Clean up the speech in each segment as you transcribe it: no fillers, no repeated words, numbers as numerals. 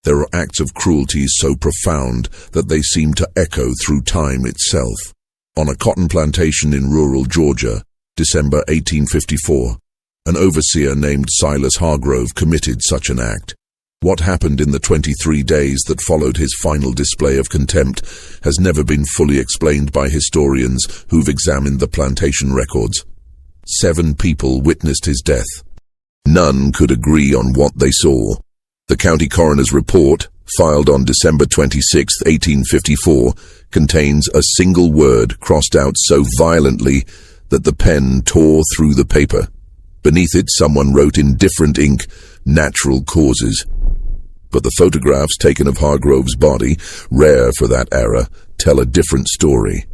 There are acts of cruelty so profound that they seem to echo through time itself. On a cotton plantation in rural Georgia, December 1854, an overseer named Silas Hargrove committed such an act. What happened in the 23 days that followed his final display of contempt has never been fully explained by historians who've examined the plantation records. 7 people witnessed his death. None could agree on what they saw. The county coroner's report, filed on December 26, 1854, contains a single word crossed out so violently that the pen tore through the paper. Beneath it, someone wrote in different ink, "Natural causes." But the photographs taken of Hargrove's body, rare for that era, tell a different story.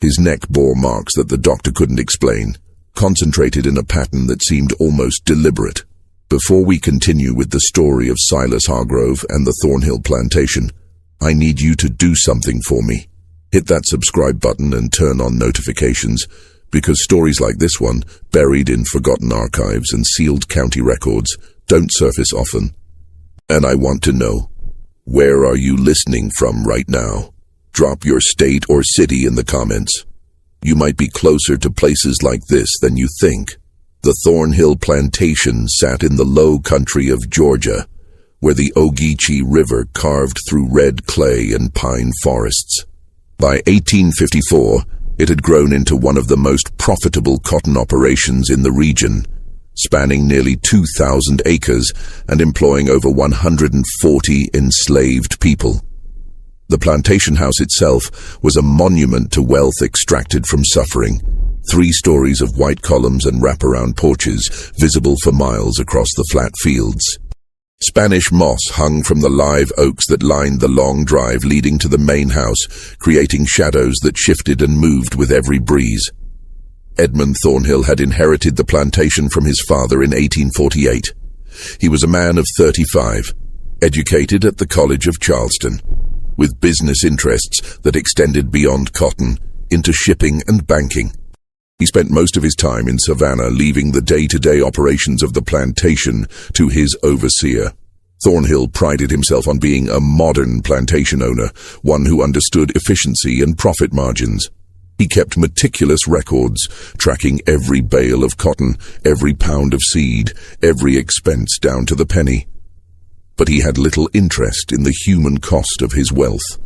His neck bore marks that the doctor couldn't explain, concentrated in a pattern that seemed almost deliberate. Before we continue with the story of Silas Hargrove and the Thornhill Plantation, I need you to do something for me. Hit that subscribe button and turn on notifications, because stories like this one, buried in forgotten archives and sealed county records, don't surface often. And I want to know, where are you listening from right now? Drop your state or city in the comments. You might be closer to places like this than you think. The Thornhill Plantation sat in the low country of Georgia, where the Ogeechee River carved through red clay and pine forests. By 1854, it had grown into one of the most profitable cotton operations in the region, spanning nearly 2,000 acres and employing over 140 enslaved people. The plantation house itself was a monument to wealth extracted from suffering. 3 stories of white columns and wraparound porches visible for miles across the flat fields. Spanish moss hung from the live oaks that lined the long drive leading to the main house, creating shadows that shifted and moved with every breeze. Edmund Thornhill had inherited the plantation from his father in 1848. He was a man of 35, educated at the College of Charleston, with business interests that extended beyond cotton into shipping and banking. He spent most of his time in Savannah, leaving the day-to-day operations of the plantation to his overseer. Thornhill prided himself on being a modern plantation owner, one who understood efficiency and profit margins. He kept meticulous records, tracking every bale of cotton, every pound of seed, every expense down to the penny. But he had little interest in the human cost of his wealth.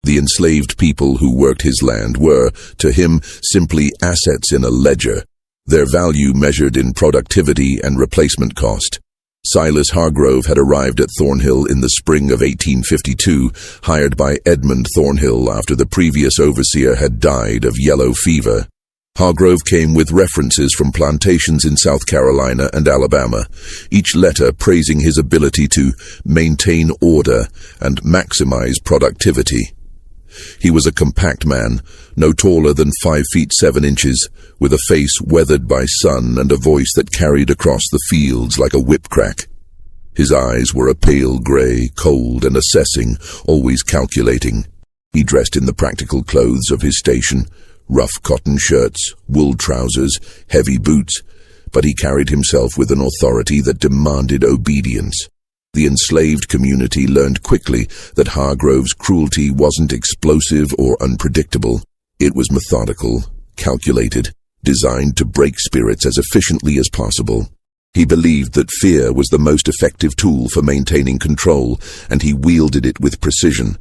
The enslaved people who worked his land were, to him, simply assets in a ledger, their value measured in productivity and replacement cost. Silas Hargrove had arrived at Thornhill in the spring of 1852, hired by Edmund Thornhill after the previous overseer had died of yellow fever. Hargrove came with references from plantations in South Carolina and Alabama, each letter praising his ability to maintain order and maximize productivity. He was a compact man, no taller than 5 feet 7 inches, with a face weathered by sun and a voice that carried across the fields like a whip crack. His eyes were a pale gray, cold and assessing, always calculating. He dressed in the practical clothes of his station, rough cotton shirts, wool trousers, heavy boots, but he carried himself with an authority that demanded obedience. The enslaved community learned quickly that Hargrove's cruelty wasn't explosive or unpredictable. It was methodical, calculated, designed to break spirits as efficiently as possible. He believed that fear was the most effective tool for maintaining control, and he wielded it with precision.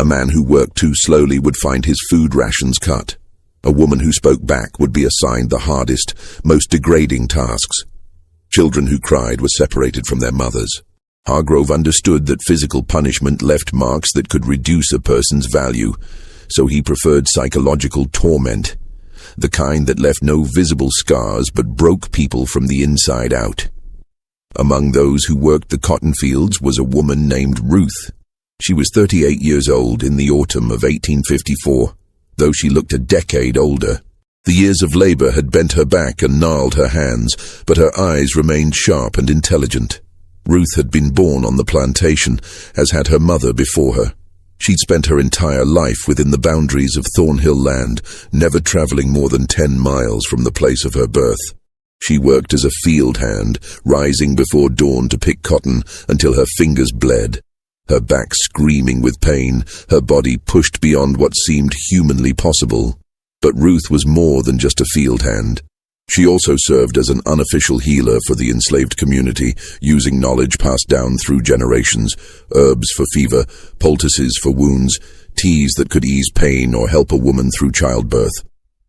A man who worked too slowly would find his food rations cut. A woman who spoke back would be assigned the hardest, most degrading tasks. Children who cried were separated from their mothers. Hargrove understood that physical punishment left marks that could reduce a person's value, so he preferred psychological torment, the kind that left no visible scars but broke people from the inside out. Among those who worked the cotton fields was a woman named Ruth. She was 38 years old in the autumn of 1854, though she looked a decade older. The years of labor had bent her back and gnarled her hands, but her eyes remained sharp and intelligent. Ruth had been born on the plantation, as had her mother before her. She'd spent her entire life within the boundaries of Thornhill land, never traveling more than 10 miles from the place of her birth. She worked as a field hand, rising before dawn to pick cotton until her fingers bled. her back screaming with pain, her body pushed beyond what seemed humanly possible. But Ruth was more than just a field hand. She also served as an unofficial healer for the enslaved community, using knowledge passed down through generations, herbs for fever, poultices for wounds, teas that could ease pain or help a woman through childbirth.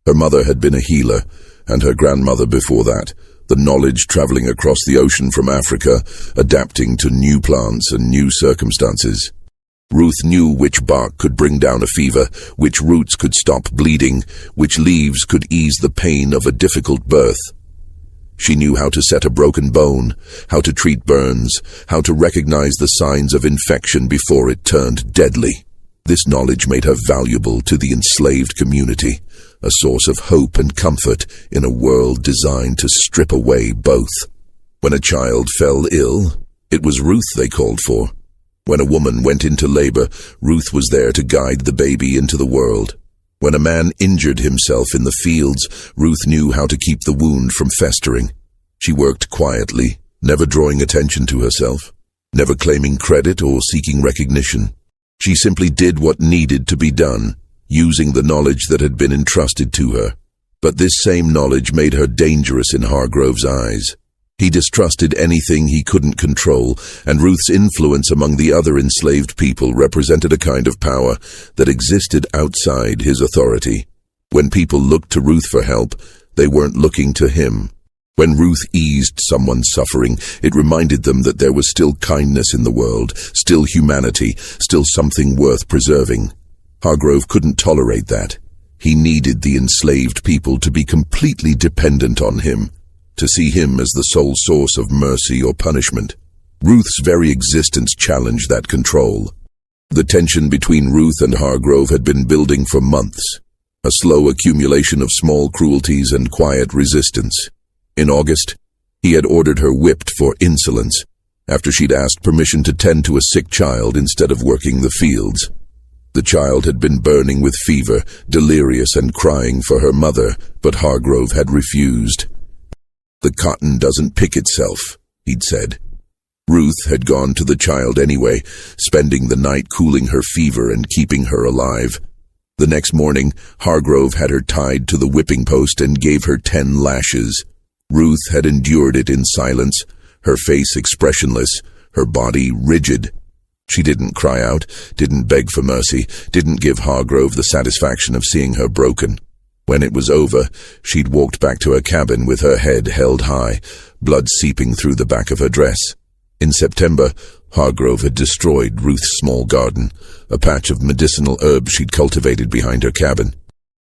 Her mother had been a healer, and her grandmother before that, the knowledge traveling across the ocean from Africa, adapting to new plants and new circumstances. Ruth knew which bark could bring down a fever, which roots could stop bleeding, which leaves could ease the pain of a difficult birth. She knew how to set a broken bone, how to treat burns, how to recognize the signs of infection before it turned deadly. This knowledge made her valuable to the enslaved community, a source of hope and comfort in a world designed to strip away both. When a child fell ill, it was Ruth they called for. When a woman went into labor, Ruth was there to guide the baby into the world. When a man injured himself in the fields, Ruth knew how to keep the wound from festering. She worked quietly, never drawing attention to herself, never claiming credit or seeking recognition. She simply did what needed to be done, using the knowledge that had been entrusted to her. But this same knowledge made her dangerous in Hargrove's eyes. He distrusted anything he couldn't control, and Ruth's influence among the other enslaved people represented a kind of power that existed outside his authority. When people looked to Ruth for help, they weren't looking to him. When Ruth eased someone's suffering, it reminded them that there was still kindness in the world, still humanity, still something worth preserving. Hargrove couldn't tolerate that. He needed the enslaved people to be completely dependent on him, to see him as the sole source of mercy or punishment. Ruth's very existence challenged that control. The tension between Ruth and Hargrove had been building for months, a slow accumulation of small cruelties and quiet resistance. In August, he had ordered her whipped for insolence, after she'd asked permission to tend to a sick child instead of working the fields. The child had been burning with fever, delirious and crying for her mother, but Hargrove had refused. "The cotton doesn't pick itself," he'd said. Ruth had gone to the child anyway, spending the night cooling her fever and keeping her alive. The next morning, Hargrove had her tied to the whipping post and gave her 10 lashes. Ruth had endured it in silence, her face expressionless, her body rigid. She didn't cry out, didn't beg for mercy, didn't give Hargrove the satisfaction of seeing her broken. When it was over, she'd walked back to her cabin with her head held high, blood seeping through the back of her dress. In September, Hargrove had destroyed Ruth's small garden, a patch of medicinal herbs she'd cultivated behind her cabin.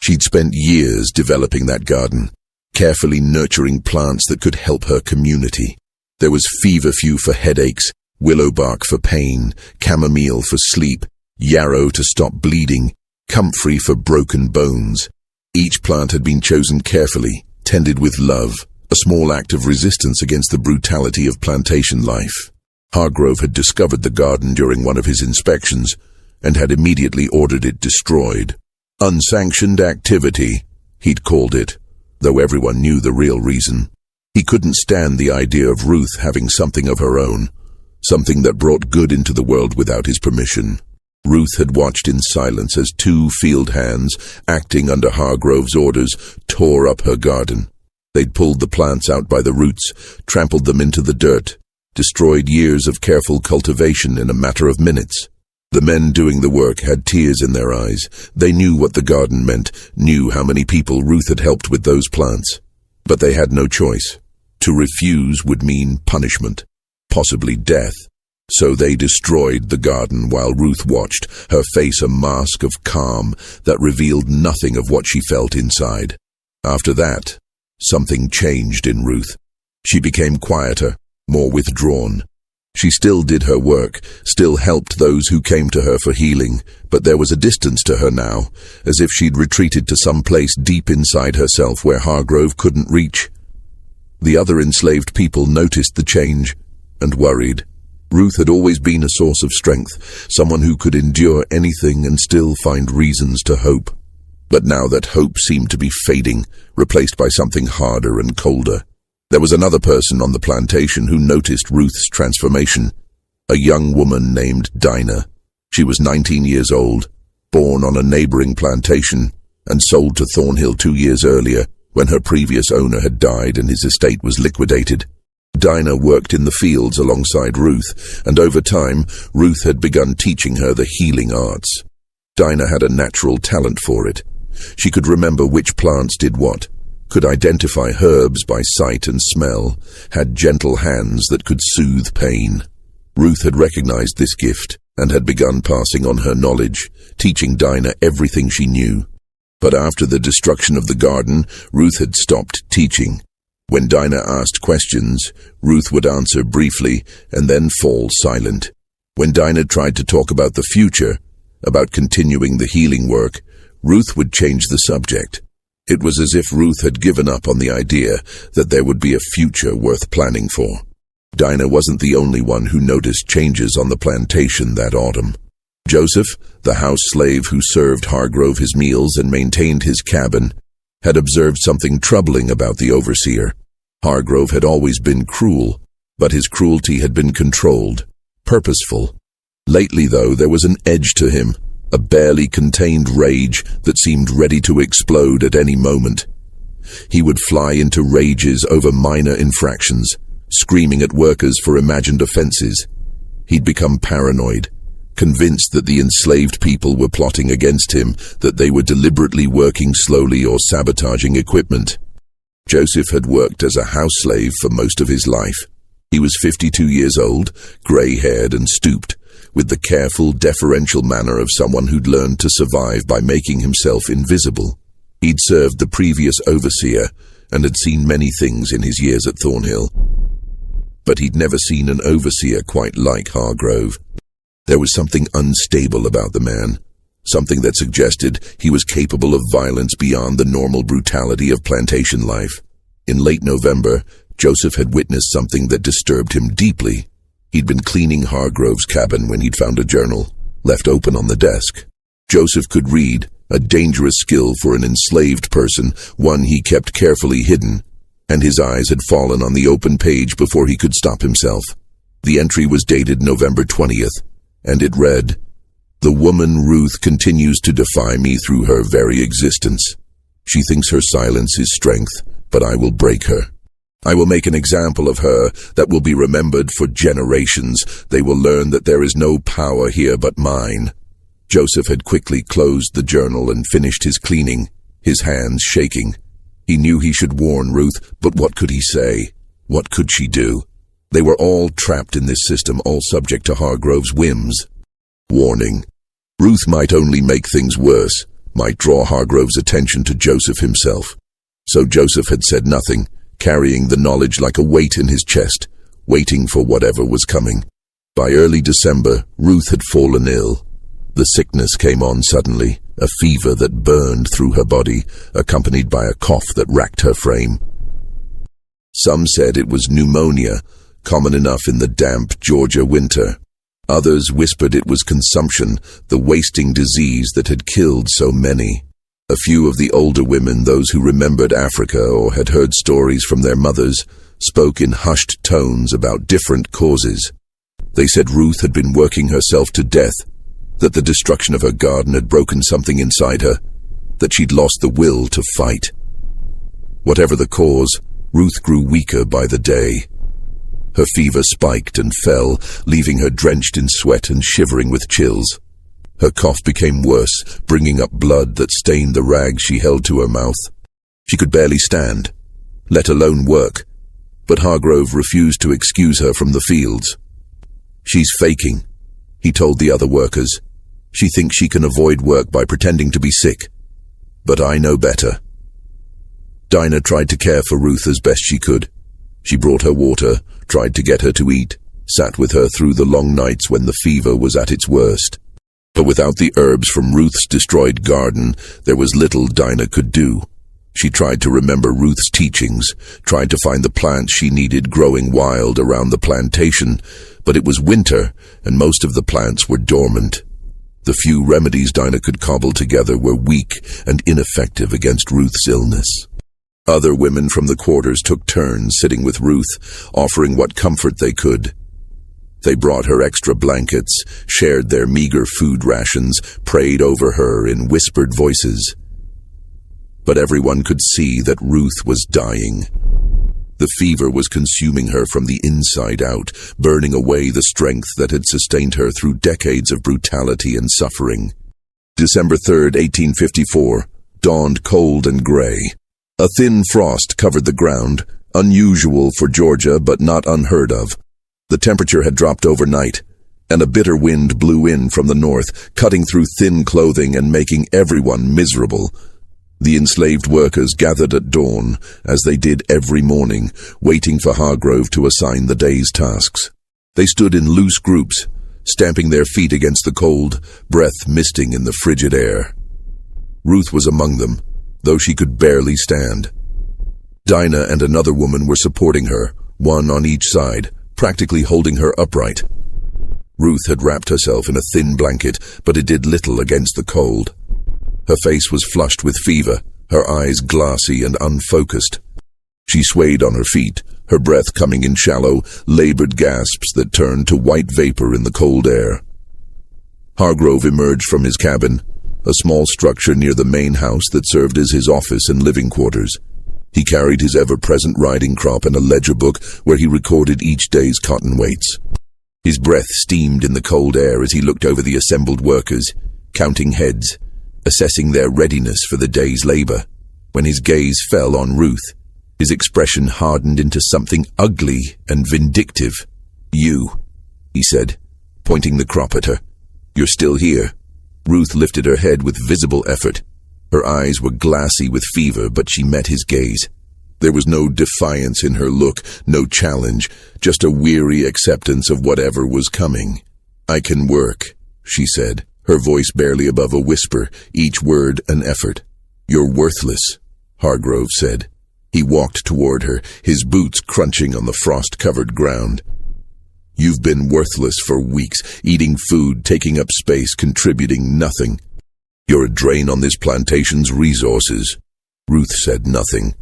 She'd spent years developing that garden, carefully nurturing plants that could help her community. There was feverfew for headaches, willow bark for pain, chamomile for sleep, yarrow to stop bleeding, comfrey for broken bones. Each plant had been chosen carefully, tended with love, a small act of resistance against the brutality of plantation life. Hargrove had discovered the garden during one of his inspections and had immediately ordered it destroyed. Unsanctioned activity, he'd called it, though everyone knew the real reason. He couldn't stand the idea of Ruth having something of her own, something that brought good into the world without his permission. Ruth had watched in silence as 2 field hands, acting under Hargrove's orders, tore up her garden. They'd pulled the plants out by the roots, trampled them into the dirt, destroyed years of careful cultivation in a matter of minutes. The men doing the work had tears in their eyes. They knew what the garden meant, knew how many people Ruth had helped with those plants. But they had no choice. To refuse would mean punishment, possibly death. So they destroyed the garden while Ruth watched, her face a mask of calm that revealed nothing of what she felt inside. After that, something changed in Ruth. She became quieter, more withdrawn. She still did her work, still helped those who came to her for healing, but there was a distance to her now, as if she'd retreated to some place deep inside herself where Hargrove couldn't reach. The other enslaved people noticed the change and worried. Ruth had always been a source of strength, someone who could endure anything and still find reasons to hope. But now that hope seemed to be fading, replaced by something harder and colder. There was another person on the plantation who noticed Ruth's transformation. a young woman named Dinah. She was 19 years old, born on a neighboring plantation, and sold to Thornhill 2 years earlier when her previous owner had died and his estate was liquidated. Dinah worked in the fields alongside Ruth, and over time, Ruth had begun teaching her the healing arts. Dinah had a natural talent for it. She could remember which plants did what, could identify herbs by sight and smell, had gentle hands that could soothe pain. Ruth had recognized this gift and had begun passing on her knowledge, teaching Dinah everything she knew. But after the destruction of the garden, Ruth had stopped teaching. When Dinah asked questions, Ruth would answer briefly and then fall silent. When Dinah tried to talk about the future, about continuing the healing work, Ruth would change the subject. It was as if Ruth had given up on the idea that there would be a future worth planning for. Dinah wasn't the only one who noticed changes on the plantation that autumn. Joseph, the house slave who served Hargrove his meals and maintained his cabin, had observed something troubling about the overseer. Hargrove had always been cruel, but his cruelty had been controlled, purposeful. Lately, though, there was an edge to him, a barely contained rage that seemed ready to explode at any moment. He would fly into rages over minor infractions, screaming at workers for imagined offenses. He'd become paranoid, convinced that the enslaved people were plotting against him, that they were deliberately working slowly or sabotaging equipment. Joseph had worked as a house slave for most of his life. He was 52 years old, gray-haired and stooped, with the careful, deferential manner of someone who'd learned to survive by making himself invisible. He'd served the previous overseer and had seen many things in his years at Thornhill. But he'd never seen an overseer quite like Hargrove. There was something unstable about the man, something that suggested he was capable of violence beyond the normal brutality of plantation life. In late November, Joseph had witnessed something that disturbed him deeply. He'd been cleaning Hargrove's cabin when he'd found a journal, left open on the desk. Joseph could read, a dangerous skill for an enslaved person, one he kept carefully hidden, and his eyes had fallen on the open page before he could stop himself. The entry was dated November 20th, and it read, "The woman Ruth continues to defy me through her very existence. She thinks her silence is strength, but I will break her. I will make an example of her that will be remembered for generations. They will learn that there is no power here but mine." Joseph had quickly closed the journal and finished his cleaning, his hands shaking. He knew he should warn Ruth, but what could he say? What could she do? They were all trapped in this system, all subject to Hargrove's whims. Warning. Ruth might only make things worse, might draw Hargrove's attention to Joseph himself. So Joseph had said nothing, carrying the knowledge like a weight in his chest, waiting for whatever was coming. By early December, Ruth had fallen ill. The sickness came on suddenly, a fever that burned through her body, accompanied by a cough that racked her frame. Some said it was pneumonia, common enough in the damp Georgia winter. Others whispered it was consumption, the wasting disease that had killed so many. A few of the older women, those who remembered Africa or had heard stories from their mothers, spoke in hushed tones about different causes. They said Ruth had been working herself to death, that the destruction of her garden had broken something inside her, that she'd lost the will to fight. Whatever the cause, Ruth grew weaker by the day. Her fever spiked and fell, leaving her drenched in sweat and shivering with chills. Her cough became worse, bringing up blood that stained the rag she held to her mouth. She could barely stand, let alone work, but Hargrove refused to excuse her from the fields. "She's faking," he told the other workers. "She thinks she can avoid work by pretending to be sick. But I know better." Dinah tried to care for Ruth as best she could. She brought her water, tried to get her to eat, sat with her through the long nights when the fever was at its worst. But without the herbs from Ruth's destroyed garden, there was little Dinah could do. She tried to remember Ruth's teachings, tried to find the plants she needed growing wild around the plantation, but it was winter, and most of the plants were dormant. The few remedies Dinah could cobble together were weak and ineffective against Ruth's illness. Other women from the quarters took turns sitting with Ruth, offering what comfort they could. They brought her extra blankets, shared their meager food rations, prayed over her in whispered voices. But everyone could see that Ruth was dying. The fever was consuming her from the inside out, burning away the strength that had sustained her through decades of brutality and suffering. December 3rd, 1854, dawned cold and gray. A thin frost covered the ground, unusual for Georgia but not unheard of. The temperature had dropped overnight, and a bitter wind blew in from the north, cutting through thin clothing and making everyone miserable. The enslaved workers gathered at dawn, as they did every morning, waiting for Hargrove to assign the day's tasks. They stood in loose groups, stamping their feet against the cold, breath misting in the frigid air. Ruth was among them, though she could barely stand. Dinah and another woman were supporting her, one on each side, practically holding her upright. Ruth had wrapped herself in a thin blanket, but it did little against the cold. Her face was flushed with fever, her eyes glassy and unfocused. She swayed on her feet, her breath coming in shallow, labored gasps that turned to white vapor in the cold air. Hargrove emerged from his cabin, a small structure near the main house that served as his office and living quarters. He carried his ever-present riding crop and a ledger book where he recorded each day's cotton weights. His breath steamed in the cold air as he looked over the assembled workers, counting heads, assessing their readiness for the day's labor. When his gaze fell on Ruth, his expression hardened into something ugly and vindictive. "You," he said, pointing the crop at her. "You're still here." Ruth lifted her head with visible effort. Her eyes were glassy with fever, but she met his gaze. There was no defiance in her look, no challenge, just a weary acceptance of whatever was coming. "I can work," she said, her voice barely above a whisper, each word an effort. "You're worthless," Hargrove said. He walked toward her, his boots crunching on the frost-covered ground. "You've been worthless for weeks, eating food, taking up space, contributing nothing. You're a drain on this plantation's resources." Ruth said nothing.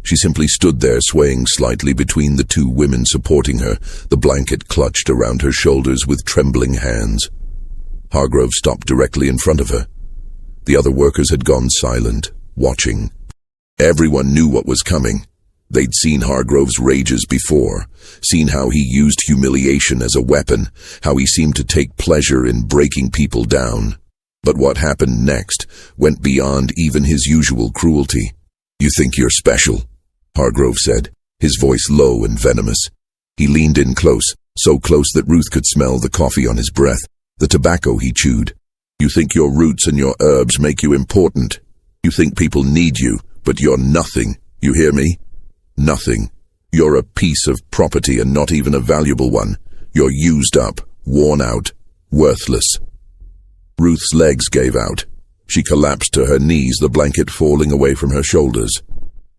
She simply stood there, swaying slightly between the two women supporting her, the blanket clutched around her shoulders with trembling hands. Hargrove stopped directly in front of her. The other workers had gone silent, watching. Everyone knew what was coming. They'd seen Hargrove's rages before, seen how he used humiliation as a weapon, how he seemed to take pleasure in breaking people down. But what happened next went beyond even his usual cruelty. "You think you're special," Hargrove said, his voice low and venomous. He leaned in close, so close that Ruth could smell the coffee on his breath, the tobacco he chewed. "You think your roots and your herbs make you important. You think people need you, but you're nothing. You hear me? Nothing. You're a piece of property and not even a valuable one. You're used up, worn out, worthless." Ruth's legs gave out. She collapsed to her knees, the blanket falling away from her shoulders.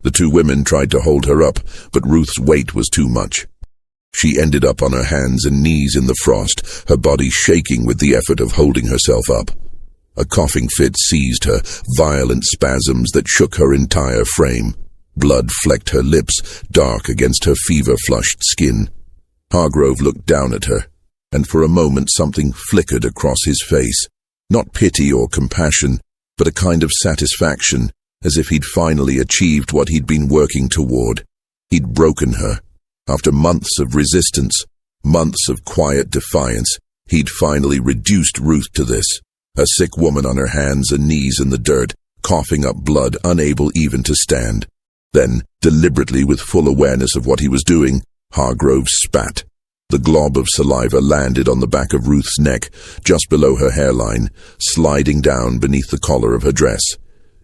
The two women tried to hold her up, but Ruth's weight was too much. She ended up on her hands and knees in the frost, her body shaking with the effort of holding herself up. A coughing fit seized her, violent spasms that shook her entire frame. Blood flecked her lips, dark against her fever-flushed skin. Hargrove looked down at her, and for a moment something flickered across his face. Not pity or compassion, but a kind of satisfaction, as if he'd finally achieved what he'd been working toward. He'd broken her. After months of resistance, months of quiet defiance, he'd finally reduced Ruth to this, a sick woman on her hands and knees in the dirt, coughing up blood, unable even to stand. Then, deliberately with full awareness of what he was doing, Hargrove spat. The glob of saliva landed on the back of Ruth's neck, just below her hairline, sliding down beneath the collar of her dress.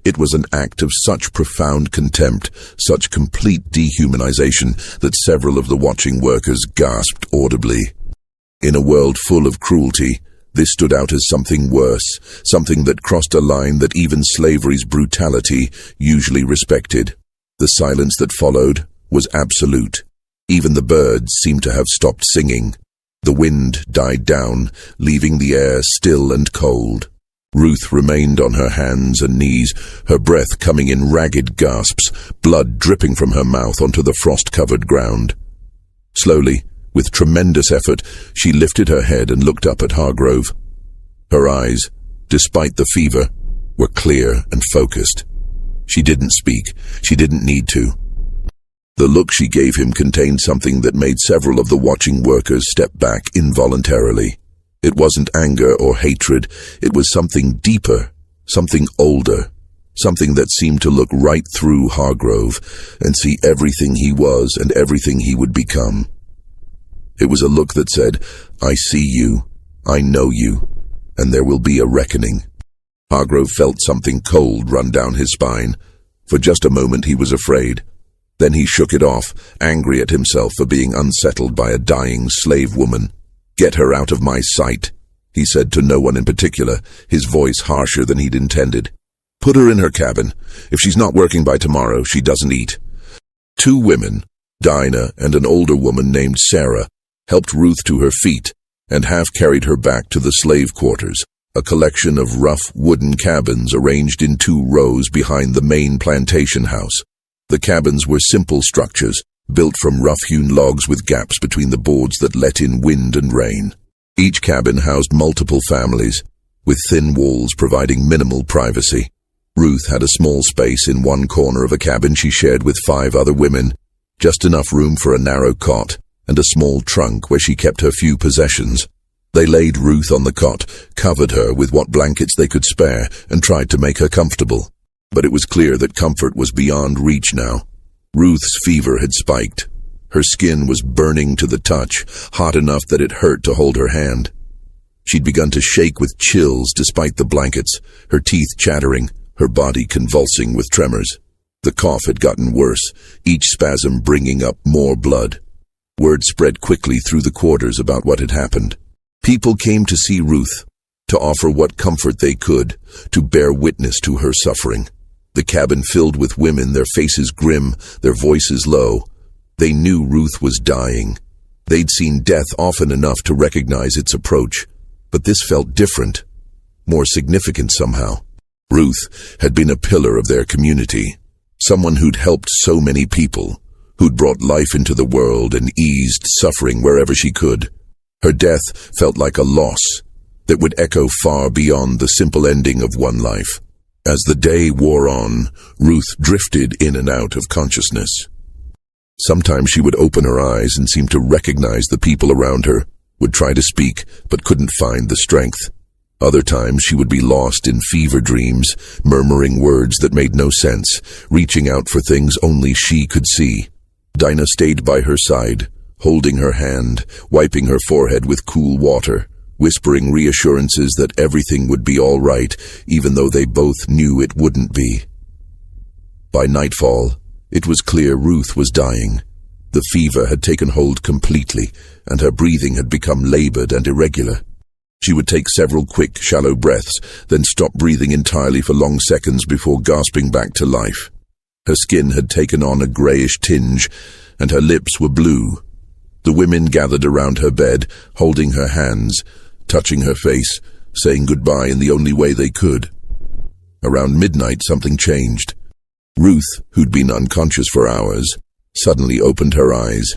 It was an act of such profound contempt, such complete dehumanization, that several of the watching workers gasped audibly. In a world full of cruelty, this stood out as something worse, something that crossed a line that even slavery's brutality usually respected. The silence that followed was absolute. Even the birds seemed to have stopped singing. The wind died down, leaving the air still and cold. Ruth remained on her hands and knees, her breath coming in ragged gasps, blood dripping from her mouth onto the frost-covered ground. Slowly, With tremendous effort, she lifted her head and looked up at Hargrove. Her eyes, despite the fever, were clear and focused. She didn't speak. She didn't need to. The look she gave him contained something that made several of the watching workers step back involuntarily. It wasn't anger or hatred. It was something deeper, something older, something that seemed to look right through Hargrove and see everything he was and everything he would become. It was a look that said, "I see you, I know you, and there will be a reckoning." Hargrove felt something cold run down his spine. For just a moment he was afraid. Then he shook it off, angry at himself for being unsettled by a dying slave woman. "Get her out of my sight," he said to no one in particular, his voice harsher than he'd intended. "Put her in her cabin. If she's not working by tomorrow, she doesn't eat." Two women, Dinah and an older woman named Sarah, helped Ruth to her feet and half-carried her back to the slave quarters, a collection of rough wooden cabins arranged in 2 rows behind the main plantation house. The cabins were simple structures, built from rough-hewn logs with gaps between the boards that let in wind and rain. Each cabin housed multiple families, with thin walls providing minimal privacy. Ruth had a small space in one corner of a cabin she shared with 5 other women, just enough room for a narrow cot and a small trunk where she kept her few possessions. They laid Ruth on the cot, covered her with what blankets they could spare, and tried to make her comfortable. But it was clear that comfort was beyond reach now. Ruth's fever had spiked. Her skin was burning to the touch, hot enough that it hurt to hold her hand. She'd begun to shake with chills despite the blankets, her teeth chattering, her body convulsing with tremors. The cough had gotten worse, each spasm bringing up more blood. Word spread quickly through the quarters about what had happened. People came to see Ruth, to offer what comfort they could, to bear witness to her suffering. The cabin filled with women, their faces grim, their voices low. They knew Ruth was dying. They'd seen death often enough to recognize its approach, but this felt different, more significant somehow. Ruth had been a pillar of their community, someone who'd helped so many people, who'd brought life into the world and eased suffering wherever she could. Her death felt like a loss that would echo far beyond the simple ending of one life. As the day wore on, Ruth drifted in and out of consciousness. Sometimes she would open her eyes and seem to recognize the people around her, would try to speak, but couldn't find the strength. Other times she would be lost in fever dreams, murmuring words that made no sense, reaching out for things only she could see. Dinah stayed by her side, holding her hand, wiping her forehead with cool water, whispering reassurances that everything would be all right, even though they both knew it wouldn't be. By nightfall, it was clear Ruth was dying. The fever had taken hold completely, and her breathing had become labored and irregular. She would take several quick, shallow breaths, then stop breathing entirely for long seconds before gasping back to life. Her skin had taken on a grayish tinge, and her lips were blue. The women gathered around her bed, holding her hands, touching her face, saying goodbye in the only way they could. Around midnight, something changed. Ruth, who'd been unconscious for hours, suddenly opened her eyes.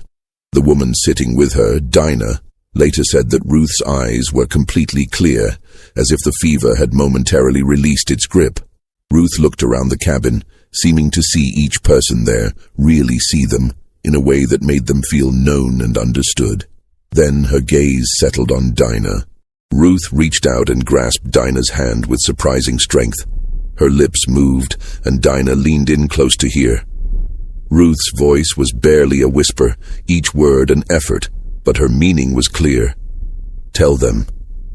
The woman sitting with her, Dinah, later said that Ruth's eyes were completely clear, as if the fever had momentarily released its grip. Ruth looked around the cabin, seeming to see each person there, really see them, in a way that made them feel known and understood. Then her gaze settled on Dinah. Ruth reached out and grasped Dinah's hand with surprising strength. Her lips moved, and Dinah leaned in close to hear. Ruth's voice was barely a whisper, each word an effort, but her meaning was clear. "Tell them,"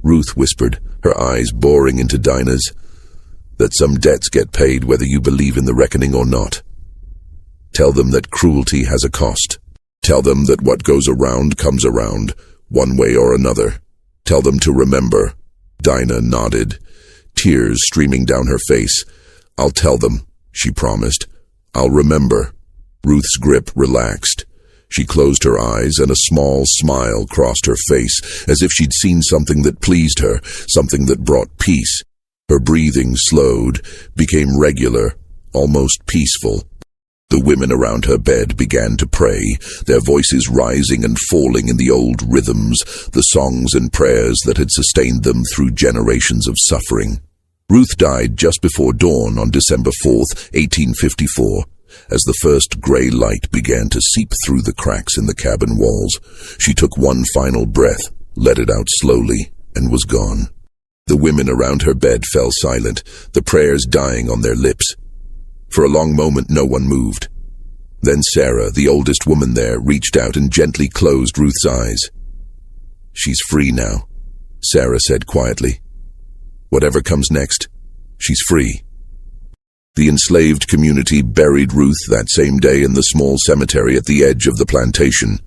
Ruth whispered, her eyes boring into Dinah's, "that some debts get paid whether you believe in the reckoning or not. Tell them that cruelty has a cost. Tell them that what goes around comes around, one way or another. Tell them to remember." Dinah nodded, tears streaming down her face. "I'll tell them," she promised. "I'll remember." Ruth's grip relaxed. She closed her eyes and a small smile crossed her face, as if she'd seen something that pleased her, something that brought peace. Her breathing slowed, became regular, almost peaceful. The women around her bed began to pray, their voices rising and falling in the old rhythms, the songs and prayers that had sustained them through generations of suffering. Ruth died just before dawn on December 4th, 1854. As the first grey light began to seep through the cracks in the cabin walls, she took one final breath, let it out slowly, and was gone. The women around her bed fell silent, the prayers dying on their lips. For a long moment no one moved. Then Sarah, the oldest woman there, reached out and gently closed Ruth's eyes. "She's free now," Sarah said quietly. "Whatever comes next, she's free." The enslaved community buried Ruth that same day in the small cemetery at the edge of the plantation,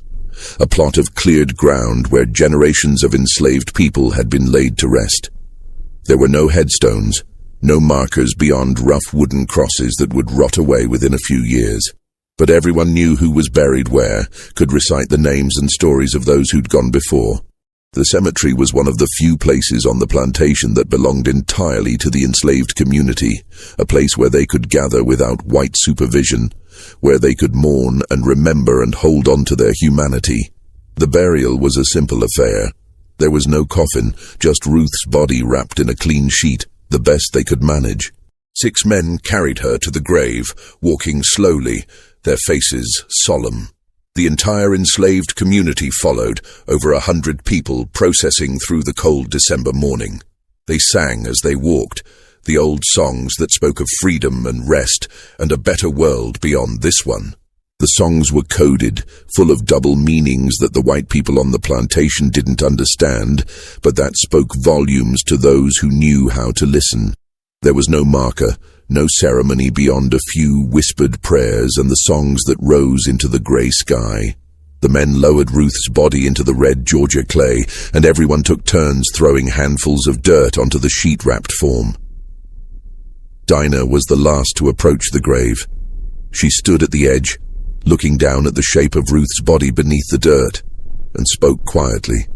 a plot of cleared ground where generations of enslaved people had been laid to rest. There were no headstones, no markers beyond rough wooden crosses that would rot away within a few years. But everyone knew who was buried where, could recite the names and stories of those who'd gone before. The cemetery was one of the few places on the plantation that belonged entirely to the enslaved community, a place where they could gather without white supervision, where they could mourn and remember and hold on to their humanity. The burial was a simple affair. There was no coffin, just Ruth's body wrapped in a clean sheet, the best they could manage. 6 men carried her to the grave, walking slowly, their faces solemn. The entire enslaved community followed, over 100 people processing through the cold December morning. They sang as they walked, the old songs that spoke of freedom and rest and a better world beyond this one. The songs were coded, full of double meanings that the white people on the plantation didn't understand, but that spoke volumes to those who knew how to listen. There was no marker, no ceremony beyond a few whispered prayers and the songs that rose into the grey sky. The men lowered Ruth's body into the red Georgia clay, and everyone took turns throwing handfuls of dirt onto the sheet-wrapped form. Dinah was the last to approach the grave. She stood at the edge, looking down at the shape of Ruth's body beneath the dirt, and spoke quietly.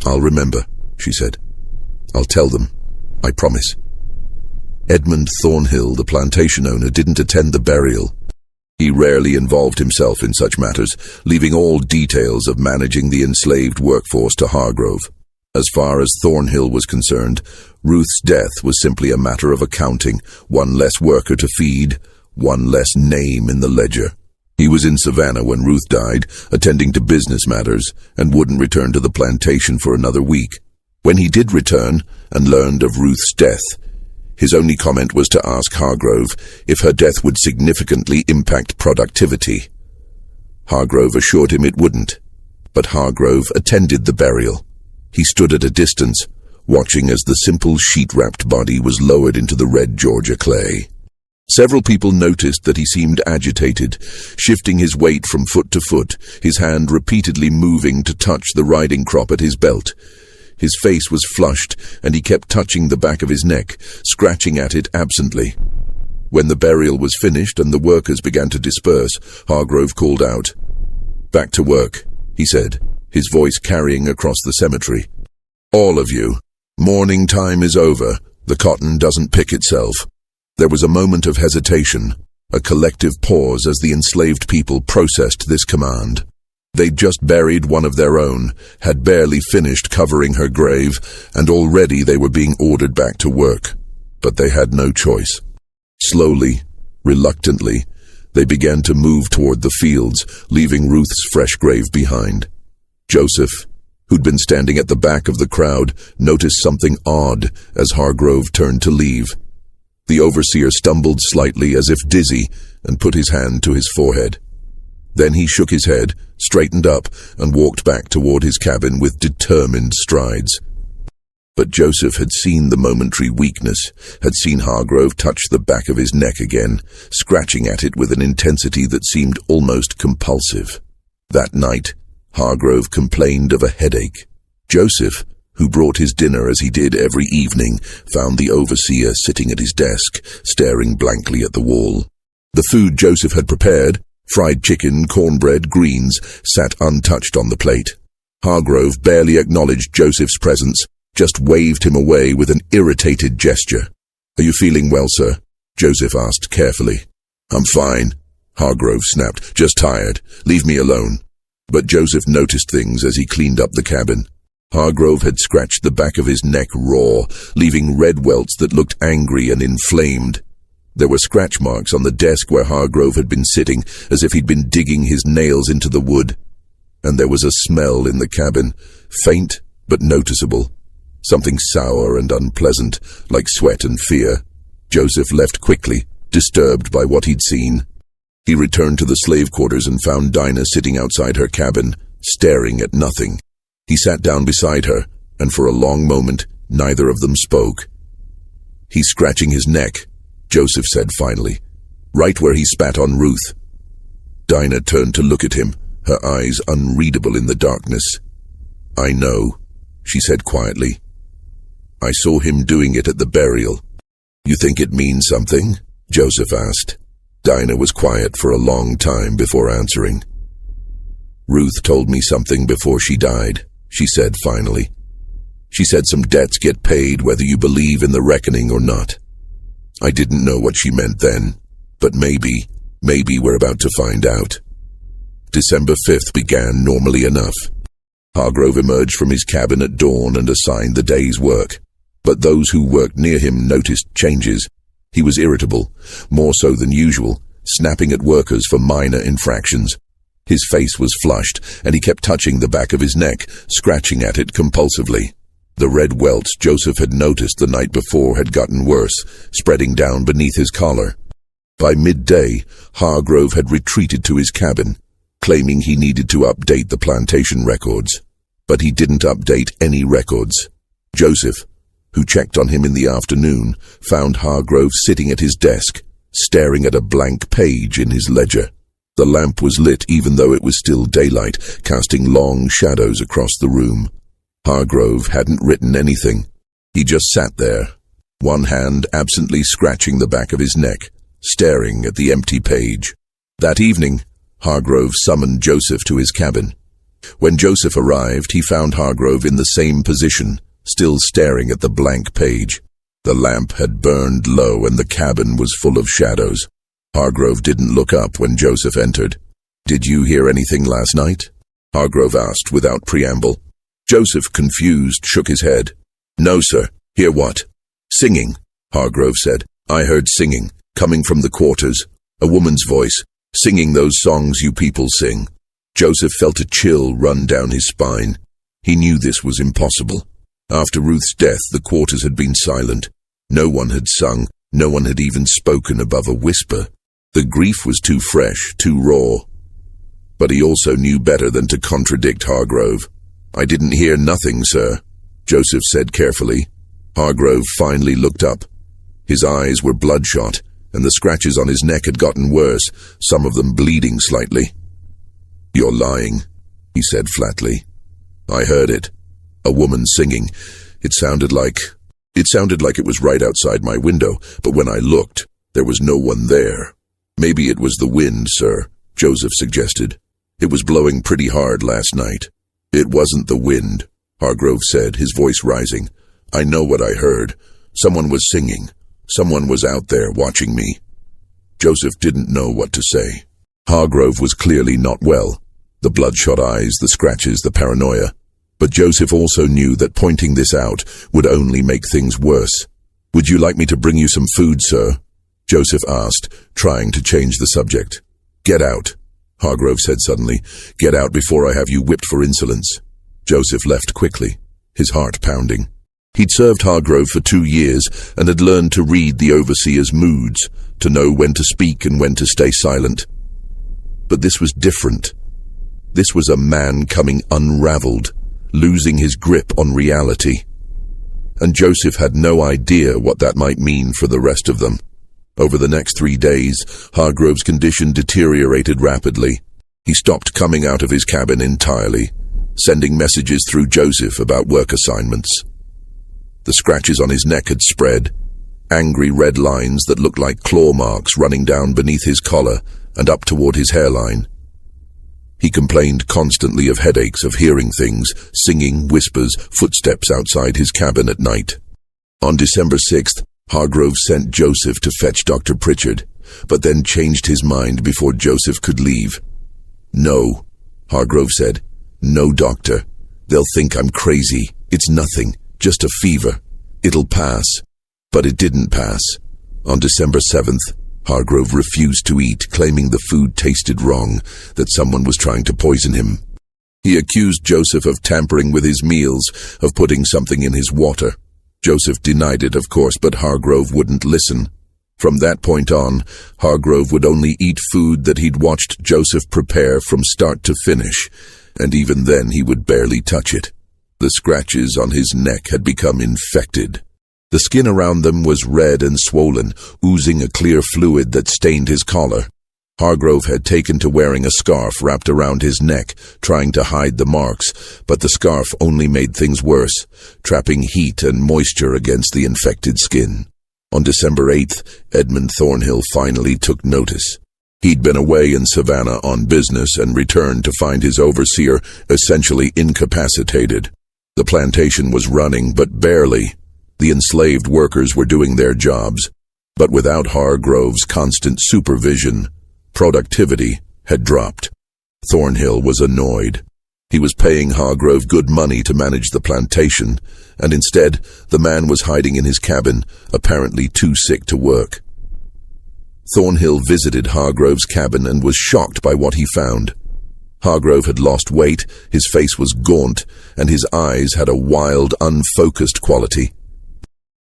"I'll remember," she said. "I'll tell them. I promise." Edmund Thornhill, the plantation owner, didn't attend the burial. He rarely involved himself in such matters, leaving all details of managing the enslaved workforce to Hargrove. As far as Thornhill was concerned, Ruth's death was simply a matter of accounting, one less worker to feed, one less name in the ledger. He was in Savannah when Ruth died, attending to business matters, and wouldn't return to the plantation for another week. When he did return and learned of Ruth's death, his only comment was to ask Hargrove if her death would significantly impact productivity. Hargrove assured him it wouldn't, but Hargrove attended the burial. He stood at a distance, watching as the simple sheet-wrapped body was lowered into the red Georgia clay. Several people noticed that he seemed agitated, shifting his weight from foot to foot, his hand repeatedly moving to touch the riding crop at his belt. His face was flushed, and he kept touching the back of his neck, scratching at it absently. When the burial was finished and the workers began to disperse, Hargrove called out. "Back to work," he said, his voice carrying across the cemetery. "All of you. Mourning time is over. The cotton doesn't pick itself." There was a moment of hesitation, a collective pause as the enslaved people processed this command. They'd just buried one of their own, had barely finished covering her grave, and already they were being ordered back to work. But they had no choice. Slowly, reluctantly, they began to move toward the fields, leaving Ruth's fresh grave behind. Joseph, who'd been standing at the back of the crowd, noticed something odd as Hargrove turned to leave. The overseer stumbled slightly as if dizzy and put his hand to his forehead. Then he shook his head, straightened up, and walked back toward his cabin with determined strides. But Joseph had seen the momentary weakness, had seen Hargrove touch the back of his neck again, scratching at it with an intensity that seemed almost compulsive. That night, Hargrove complained of a headache. Joseph, who brought his dinner as he did every evening, found the overseer sitting at his desk, staring blankly at the wall. The food Joseph had prepared, fried chicken, cornbread, greens, sat untouched on the plate. Hargrove barely acknowledged Joseph's presence, just waved him away with an irritated gesture. "Are you feeling well, sir?" Joseph asked carefully. "I'm fine," Hargrove snapped. "Just tired. Leave me alone." But Joseph noticed things as he cleaned up the cabin. Hargrove had scratched the back of his neck raw, leaving red welts that looked angry and inflamed. There were scratch marks on the desk where Hargrove had been sitting, as if he'd been digging his nails into the wood. And there was a smell in the cabin, faint but noticeable. Something sour and unpleasant, like sweat and fear. Joseph left quickly, disturbed by what he'd seen. He returned to the slave quarters and found Dinah sitting outside her cabin, staring at nothing. He sat down beside her, and for a long moment, neither of them spoke. "He's scratching his neck," Joseph said finally, "right where he spat on Ruth." Dinah turned to look at him, her eyes unreadable in the darkness. "I know," she said quietly. "I saw him doing it at the burial." "You think it means something?" Joseph asked. Dinah was quiet for a long time before answering. "Ruth told me something before she died," she said finally. "She said some debts get paid whether you believe in the reckoning or not. I didn't know what she meant then, but maybe we're about to find out." December 5th began normally enough. Hargrove emerged from his cabin at dawn and assigned the day's work. But those who worked near him noticed changes. He was irritable, more so than usual, snapping at workers for minor infractions. His face was flushed, and he kept touching the back of his neck, scratching at it compulsively. The red welts Joseph had noticed the night before had gotten worse, spreading down beneath his collar. By midday, Hargrove had retreated to his cabin, claiming he needed to update the plantation records. But he didn't update any records. Joseph, who checked on him in the afternoon, found Hargrove sitting at his desk, staring at a blank page in his ledger. The lamp was lit even though it was still daylight, casting long shadows across the room. Hargrove hadn't written anything. He just sat there, one hand absently scratching the back of his neck, staring at the empty page. That evening, Hargrove summoned Joseph to his cabin. When Joseph arrived, he found Hargrove in the same position, still staring at the blank page. The lamp had burned low and the cabin was full of shadows. Hargrove didn't look up when Joseph entered. "Did you hear anything last night?" Hargrove asked without preamble. Joseph, confused, shook his head. "No, sir." "Hear what?" "Singing," Hargrove said. "I heard singing, coming from the quarters. A woman's voice, singing those songs you people sing." Joseph felt a chill run down his spine. He knew this was impossible. After Ruth's death, the quarters had been silent. No one had sung, no one had even spoken above a whisper. The grief was too fresh, too raw. But he also knew better than to contradict Hargrove. "I didn't hear nothing, sir," Joseph said carefully. Hargrove finally looked up. His eyes were bloodshot, and the scratches on his neck had gotten worse, some of them bleeding slightly. "You're lying," he said flatly. "I heard it. A woman singing. It sounded like it was right outside my window, but when I looked, there was no one there." "Maybe it was the wind, sir," Joseph suggested. "It was blowing pretty hard last night." "It wasn't the wind," Hargrove said, his voice rising. "I know what I heard. Someone was singing. Someone was out there watching me." Joseph didn't know what to say. Hargrove was clearly not well. The bloodshot eyes, the scratches, the paranoia. But Joseph also knew that pointing this out would only make things worse. "Would you like me to bring you some food, sir?" Joseph asked, trying to change the subject. "Get out," Hargrove said suddenly. "Get out before I have you whipped for insolence." Joseph left quickly, his heart pounding. He'd served Hargrove for 2 years and had learned to read the overseer's moods, to know when to speak and when to stay silent. But this was different. This was a man coming unraveled, losing his grip on reality. And Joseph had no idea what that might mean for the rest of them. Over the next 3 days, Hargrove's condition deteriorated rapidly. He stopped coming out of his cabin entirely, sending messages through Joseph about work assignments. The scratches on his neck had spread, angry red lines that looked like claw marks running down beneath his collar and up toward his hairline. He complained constantly of headaches, of hearing things, singing, whispers, footsteps outside his cabin at night. On December 6th, Hargrove sent Joseph to fetch Dr. Pritchard. but then changed his mind before Joseph could leave. "No," Hargrove said. "No, doctor. They'll think I'm crazy. It's nothing, just a fever. It'll pass." But it didn't pass. On December 7th, Hargrove refused to eat, claiming the food tasted wrong, that someone was trying to poison him. He accused Joseph of tampering with his meals, of putting something in his water. Joseph denied it, of course, but Hargrove wouldn't listen. From that point on, Hargrove would only eat food that he'd watched Joseph prepare from start to finish, and even then he would barely touch it. The scratches on his neck had become infected. The skin around them was red and swollen, oozing a clear fluid that stained his collar. Hargrove had taken to wearing a scarf wrapped around his neck, trying to hide the marks, but the scarf only made things worse, trapping heat and moisture against the infected skin. On December 8th, Edmund Thornhill finally took notice. He'd been away in Savannah on business and returned to find his overseer essentially incapacitated. The plantation was running, but barely. The enslaved workers were doing their jobs, but without Hargrove's constant supervision, productivity had dropped. Thornhill was annoyed. He was paying Hargrove good money to manage the plantation, and instead the man was hiding in his cabin, apparently too sick to work. Thornhill visited Hargrove's cabin and was shocked by what he found. Hargrove had lost weight, his face was gaunt, and his eyes had a wild, unfocused quality.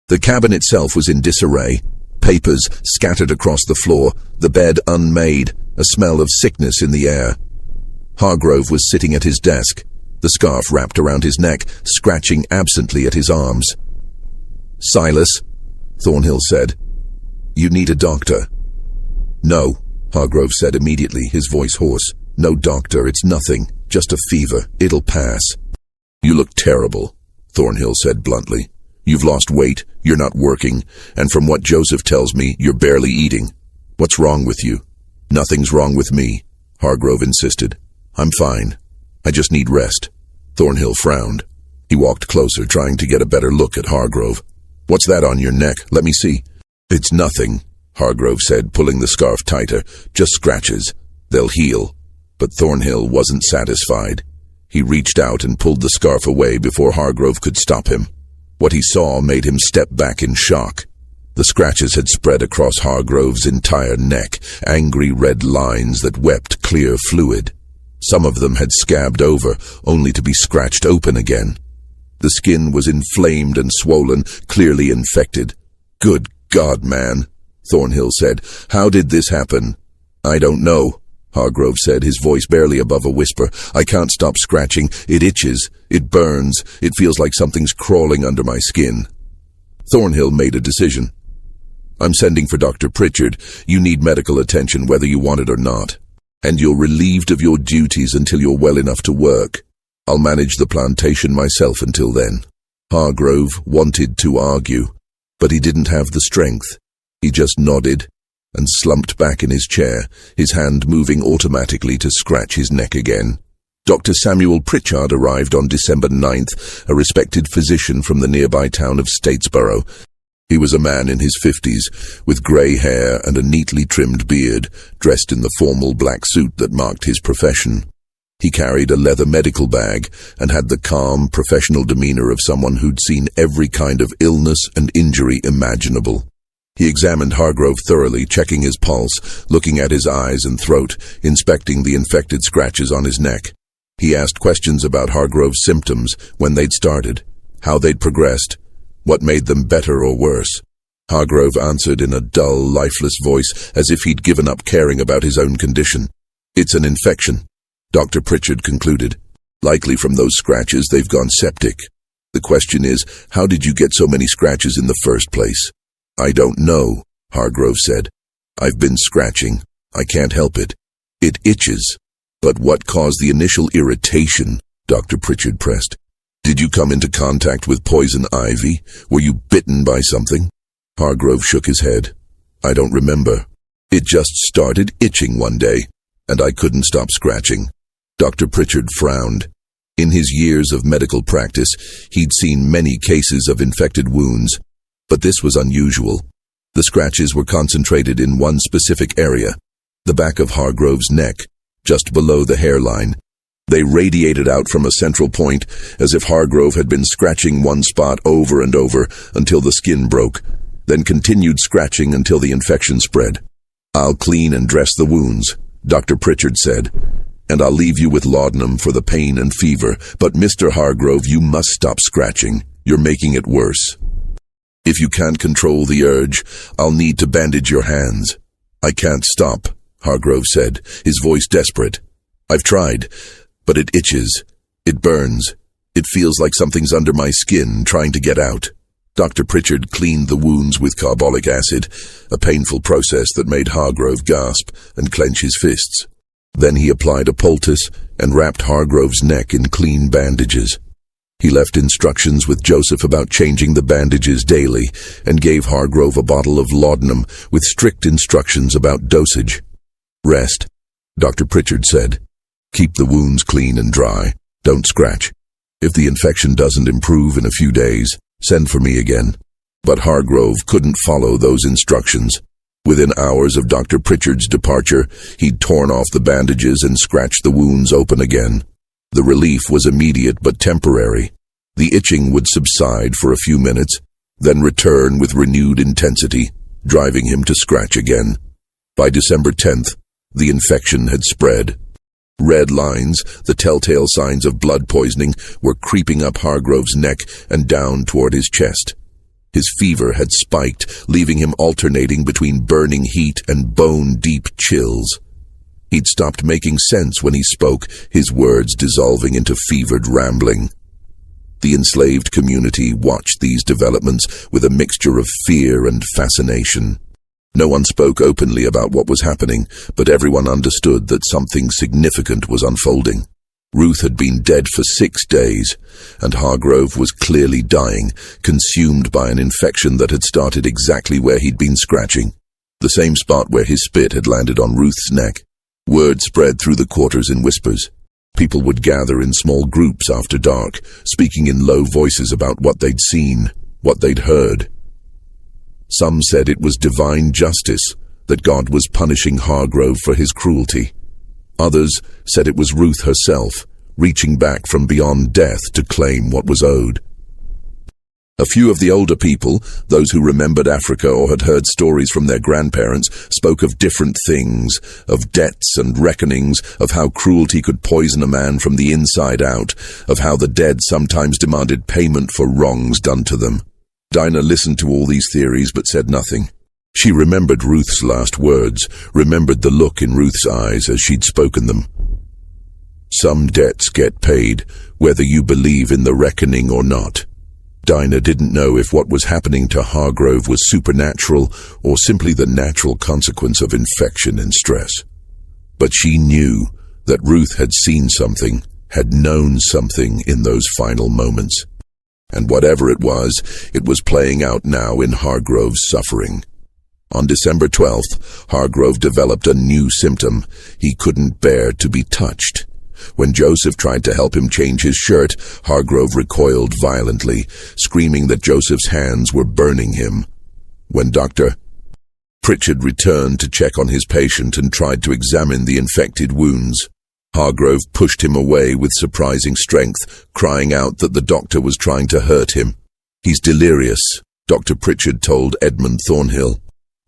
The cabin itself was in disarray, papers scattered across the floor, the bed unmade, a smell of sickness in the air. Hargrove was sitting at his desk, the scarf wrapped around his neck, scratching absently at his arms. "Silas," Thornhill said, "you need a doctor." "No," Hargrove said immediately, his voice hoarse. "No doctor, it's nothing, just a fever. It'll pass." "You look terrible," Thornhill said bluntly. "You've lost weight, you're not working, and from what Joseph tells me, you're barely eating. What's wrong with you?" "Nothing's wrong with me," Hargrove insisted. "I'm fine. I just need rest." Thornhill frowned. He walked closer, trying to get a better look at Hargrove. "What's that on your neck? Let me see." "It's nothing," Hargrove said, pulling the scarf tighter. "Just scratches. They'll heal." But Thornhill wasn't satisfied. He reached out and pulled the scarf away before Hargrove could stop him. What he saw made him step back in shock. The scratches had spread across Hargrove's entire neck, angry red lines that wept clear fluid. Some of them had scabbed over, only to be scratched open again. The skin was inflamed and swollen, clearly infected. "Good God, man," Thornhill said. "How did this happen?" "I don't know," Hargrove said, his voice barely above a whisper. "I can't stop scratching. It itches. It burns. It feels like something's crawling under my skin." Thornhill made a decision. "I'm sending for Dr. Pritchard. You need medical attention whether you want it or not. And you're relieved of your duties until you're well enough to work. I'll manage the plantation myself until then." Hargrove wanted to argue, but he didn't have the strength. He just nodded and slumped back in his chair, his hand moving automatically to scratch his neck again. Dr. Samuel Pritchard arrived on December 9th, a respected physician from the nearby town of Statesboro. He was a man in his 50s, with grey hair and a neatly trimmed beard, dressed in the formal black suit that marked his profession. He carried a leather medical bag and had the calm, professional demeanor of someone who'd seen every kind of illness and injury imaginable. He examined Hargrove thoroughly, checking his pulse, looking at his eyes and throat, inspecting the infected scratches on his neck. He asked questions about Hargrove's symptoms, when they'd started, how they'd progressed, what made them better or worse. Hargrove answered in a dull, lifeless voice, as if he'd given up caring about his own condition. "It's an infection," Dr. Pritchard concluded. "Likely from those scratches they've gone septic. The question is, how did you get so many scratches in the first place?" "I don't know," Hargrove said. "I've been scratching. I can't help it. It itches." "But what caused the initial irritation?" Dr. Pritchard pressed. "Did you come into contact with poison ivy? Were you bitten by something?" Hargrove shook his head. "I don't remember. It just started itching one day, and I couldn't stop scratching." Dr. Pritchard frowned. In his years of medical practice, he'd seen many cases of infected wounds, but this was unusual. The scratches were concentrated in one specific area, the back of Hargrove's neck, just below the hairline. They radiated out from a central point, as if Hargrove had been scratching one spot over and over until the skin broke, then continued scratching until the infection spread. "I'll clean and dress the wounds," Dr. Pritchard said, "and I'll leave you with laudanum for the pain and fever, but Mr. Hargrove, you must stop scratching. You're making it worse. If you can't control the urge, I'll need to bandage your hands." "I can't stop," Hargrove said, his voice desperate. "I've tried, but it itches. It burns. It feels like something's under my skin trying to get out." Dr. Pritchard cleaned the wounds with carbolic acid, a painful process that made Hargrove gasp and clench his fists. Then he applied a poultice and wrapped Hargrove's neck in clean bandages. He left instructions with Joseph about changing the bandages daily and gave Hargrove a bottle of laudanum with strict instructions about dosage. "Rest," Dr. Pritchard said. "Keep the wounds clean and dry. Don't scratch. If the infection doesn't improve in a few days, send for me again." But Hargrove couldn't follow those instructions. Within hours of Dr. Pritchard's departure, he'd torn off the bandages and scratched the wounds open again. The relief was immediate but temporary. The itching would subside for a few minutes, then return with renewed intensity, driving him to scratch again. By December 10th, the infection had spread. Red lines, the telltale signs of blood poisoning, were creeping up Hargrove's neck and down toward his chest. His fever had spiked, leaving him alternating between burning heat and bone-deep chills. He'd stopped making sense when he spoke, his words dissolving into fevered rambling. The enslaved community watched these developments with a mixture of fear and fascination. No one spoke openly about what was happening, but everyone understood that something significant was unfolding. Ruth had been dead for 6 days, and Hargrove was clearly dying, consumed by an infection that had started exactly where he'd been scratching, the same spot where his spit had landed on Ruth's neck. Word spread through the quarters in whispers. People would gather in small groups after dark, speaking in low voices about what they'd seen, what they'd heard. Some said it was divine justice, that God was punishing Hargrove for his cruelty. Others said it was Ruth herself, reaching back from beyond death to claim what was owed. A few of the older people, those who remembered Africa or had heard stories from their grandparents, spoke of different things, of debts and reckonings, of how cruelty could poison a man from the inside out, of how the dead sometimes demanded payment for wrongs done to them. Dinah listened to all these theories but said nothing. She remembered Ruth's last words, remembered the look in Ruth's eyes as she'd spoken them. "Some debts get paid, whether you believe in the reckoning or not." Dinah didn't know if what was happening to Hargrove was supernatural or simply the natural consequence of infection and stress. But she knew that Ruth had seen something, had known something in those final moments. And whatever it was playing out now in Hargrove's suffering. On December 12th, Hargrove developed a new symptom. He couldn't bear to be touched. When Joseph tried to help him change his shirt, Hargrove recoiled violently, screaming that Joseph's hands were burning him. When Dr. Pritchard returned to check on his patient and tried to examine the infected wounds, Hargrove pushed him away with surprising strength, crying out that the doctor was trying to hurt him. "He's delirious," Dr. Pritchard told Edmund Thornhill.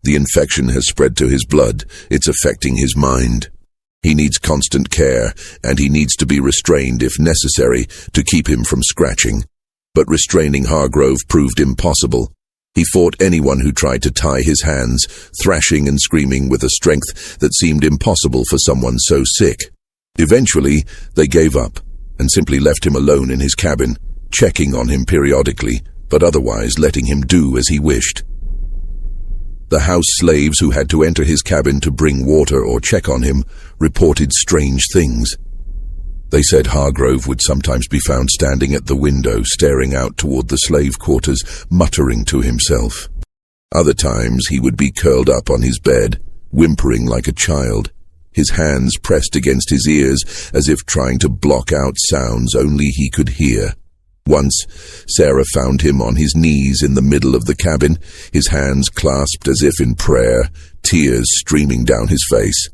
"The infection has spread to his blood. It's affecting his mind. He needs constant care, and he needs to be restrained if necessary to keep him from scratching." But restraining Hargrove proved impossible. He fought anyone who tried to tie his hands, thrashing and screaming with a strength that seemed impossible for someone so sick. Eventually, they gave up and simply left him alone in his cabin, checking on him periodically, but otherwise letting him do as he wished. The house slaves who had to enter his cabin to bring water or check on him reported strange things. They said Hargrove would sometimes be found standing at the window, staring out toward the slave quarters, muttering to himself. Other times he would be curled up on his bed, whimpering like a child, his hands pressed against his ears as if trying to block out sounds only he could hear. Once, Sarah found him on his knees in the middle of the cabin, his hands clasped as if in prayer, tears streaming down his face.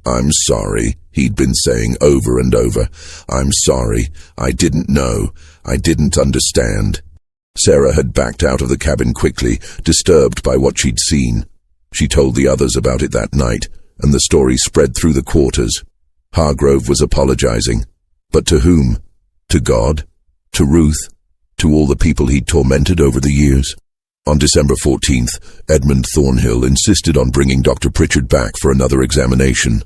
"I'm sorry," he'd been saying over and over. "I'm sorry. I didn't know. I didn't understand." Sarah had backed out of the cabin quickly, disturbed by what she'd seen. She told the others about it that night, and the story spread through the quarters. Hargrove was apologizing. But to whom? To God? To Ruth? To all the people he'd tormented over the years? On December 14th, Edmund Thornhill insisted on bringing Dr. Pritchard back for another examination.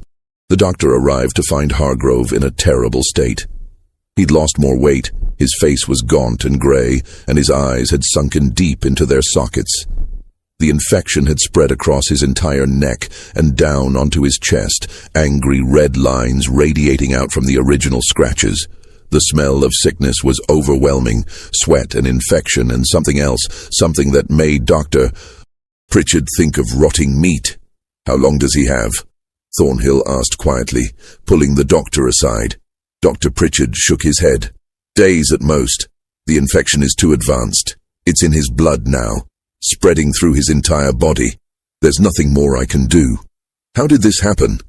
The doctor arrived to find Hargrove in a terrible state. He'd lost more weight, his face was gaunt and grey, and his eyes had sunken deep into their sockets. The infection had spread across his entire neck and down onto his chest, angry red lines radiating out from the original scratches. The smell of sickness was overwhelming, sweat and infection and something else, something that made Dr. Pritchard think of rotting meat. "How long does he have?" Thornhill asked quietly, pulling the doctor aside. Dr. Pritchard shook his head. "Days at most. The infection is too advanced. It's in his blood now, spreading through his entire body. There's nothing more I can do." "How did this happen?"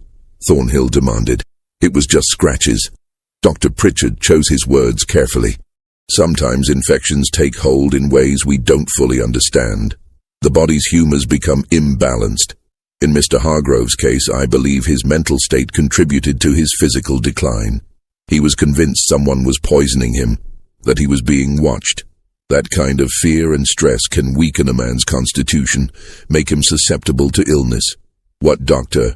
Thornhill demanded. "It was just scratches." Dr. Pritchard chose his words carefully. "Sometimes infections take hold in ways we don't fully understand. The body's humors become imbalanced. In Mr. Hargrove's case, I believe his mental state contributed to his physical decline. He was convinced someone was poisoning him, that he was being watched. That kind of fear and stress can weaken a man's constitution, make him susceptible to illness. What Dr.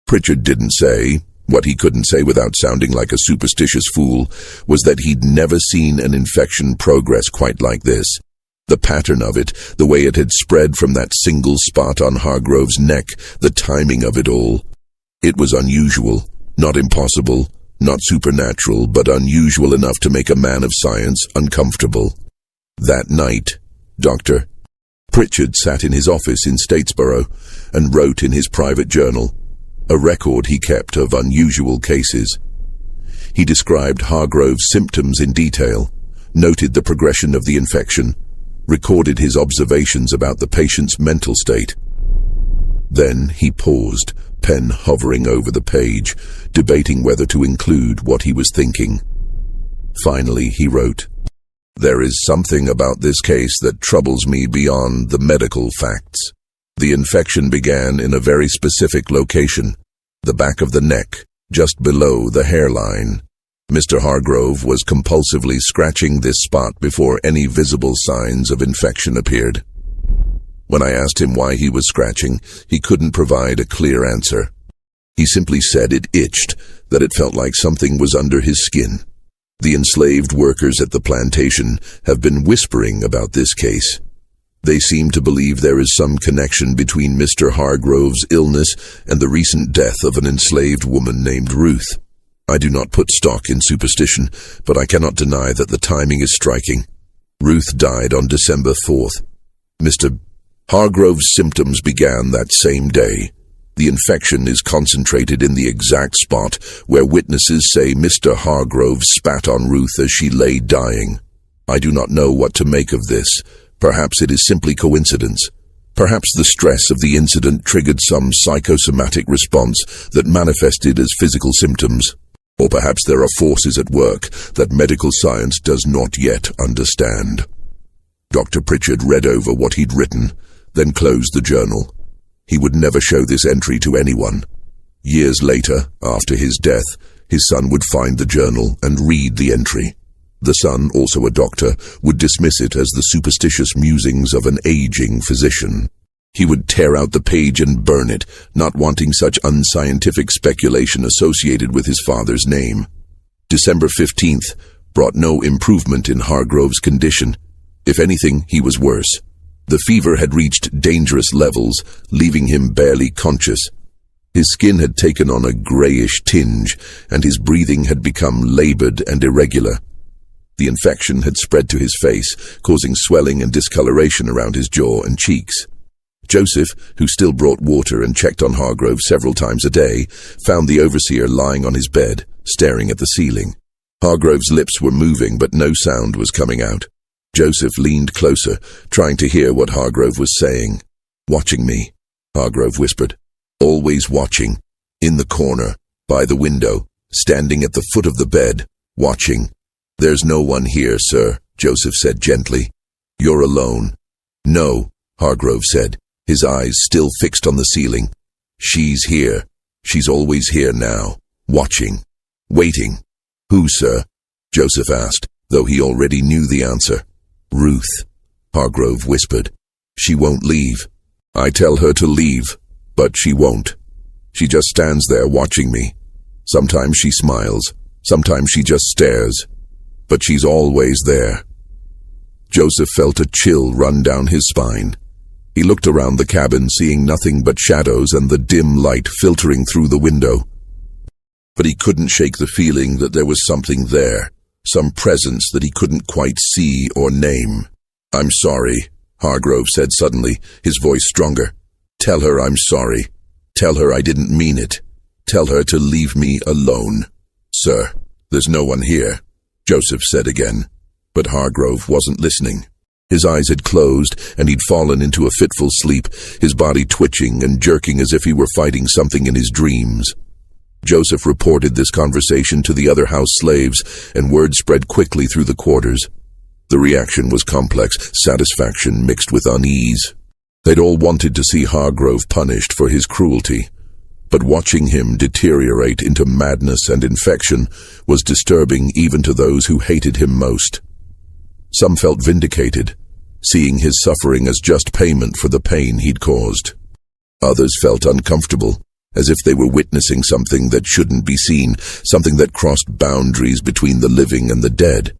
Pritchard didn't say, what he couldn't say without sounding like a superstitious fool, was that he'd never seen an infection progress quite like this. The pattern of it, the way it had spread from that single spot on Hargrove's neck, the timing of it all. It was unusual, not impossible, not supernatural, but unusual enough to make a man of science uncomfortable. That night, Dr. Pritchard sat in his office in Statesboro and wrote in his private journal, a record he kept of unusual cases. He described Hargrove's symptoms in detail, noted the progression of the infection, recorded his observations about the patient's mental state. Then he paused, pen hovering over the page, debating whether to include what he was thinking. Finally, he wrote, "There is something about this case that troubles me beyond the medical facts. The infection began in a very specific location, the back of the neck, just below the hairline. Mr. Hargrove was compulsively scratching this spot before any visible signs of infection appeared. When I asked him why he was scratching, he couldn't provide a clear answer. He simply said it itched, that it felt like something was under his skin. The enslaved workers at the plantation have been whispering about this case. They seem to believe there is some connection between Mr. Hargrove's illness and the recent death of an enslaved woman named Ruth. I do not put stock in superstition, but I cannot deny that the timing is striking. Ruth died on December 4th. Mr. Hargrove's symptoms began that same day. The infection is concentrated in the exact spot where witnesses say Mr. Hargrove spat on Ruth as she lay dying. I do not know what to make of this. Perhaps it is simply coincidence. Perhaps the stress of the incident triggered some psychosomatic response that manifested as physical symptoms. Or perhaps there are forces at work that medical science does not yet understand." Dr. Pritchard read over what he'd written, then closed the journal. He would never show this entry to anyone. Years later, after his death, his son would find the journal and read the entry. The son, also a doctor, would dismiss it as the superstitious musings of an aging physician. He would tear out the page and burn it, not wanting such unscientific speculation associated with his father's name. December 15th brought no improvement in Hargrove's condition. If anything, he was worse. The fever had reached dangerous levels, leaving him barely conscious. His skin had taken on a grayish tinge, and his breathing had become labored and irregular. The infection had spread to his face, causing swelling and discoloration around his jaw and cheeks. Joseph, who still brought water and checked on Hargrove several times a day, found the overseer lying on his bed, staring at the ceiling. Hargrove's lips were moving, but no sound was coming out. Joseph leaned closer, trying to hear what Hargrove was saying. "Watching me," Hargrove whispered. "Always watching. In the corner, by the window, standing at the foot of the bed, watching." "There's no one here, sir," Joseph said gently. "You're alone." "No," Hargrove said, his eyes still fixed on the ceiling. "She's here. She's always here now, watching, waiting." "Who, sir?" Joseph asked, though he already knew the answer. "Ruth," Hargrove whispered. "She won't leave. I tell her to leave, but she won't. She just stands there watching me. Sometimes she smiles, sometimes she just stares, but she's always there." Joseph felt a chill run down his spine. He looked around the cabin, seeing nothing but shadows and the dim light filtering through the window. But he couldn't shake the feeling that there was something there, some presence that he couldn't quite see or name. "I'm sorry," Hargrove said suddenly, his voice stronger. "Tell her I'm sorry. Tell her I didn't mean it. Tell her to leave me alone." "Sir, there's no one here," Joseph said again. But Hargrove wasn't listening. His eyes had closed, and he'd fallen into a fitful sleep, his body twitching and jerking as if he were fighting something in his dreams. Joseph reported this conversation to the other house slaves, and word spread quickly through the quarters. The reaction was complex, satisfaction mixed with unease. They'd all wanted to see Hargrove punished for his cruelty, but watching him deteriorate into madness and infection was disturbing even to those who hated him most. Some felt vindicated, seeing his suffering as just payment for the pain he'd caused. Others felt uncomfortable, as if they were witnessing something that shouldn't be seen, something that crossed boundaries between the living and the dead.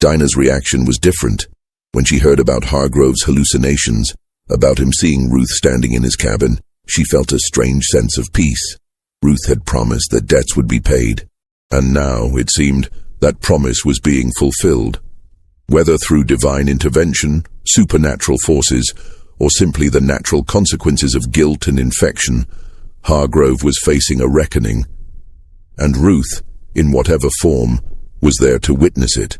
Dinah's reaction was different. When she heard about Hargrove's hallucinations, about him seeing Ruth standing in his cabin, she felt a strange sense of peace. Ruth had promised that debts would be paid, and now, it seemed, that promise was being fulfilled. Whether through divine intervention, supernatural forces, or simply the natural consequences of guilt and infection, Hargrove was facing a reckoning, and Ruth, in whatever form, was there to witness it.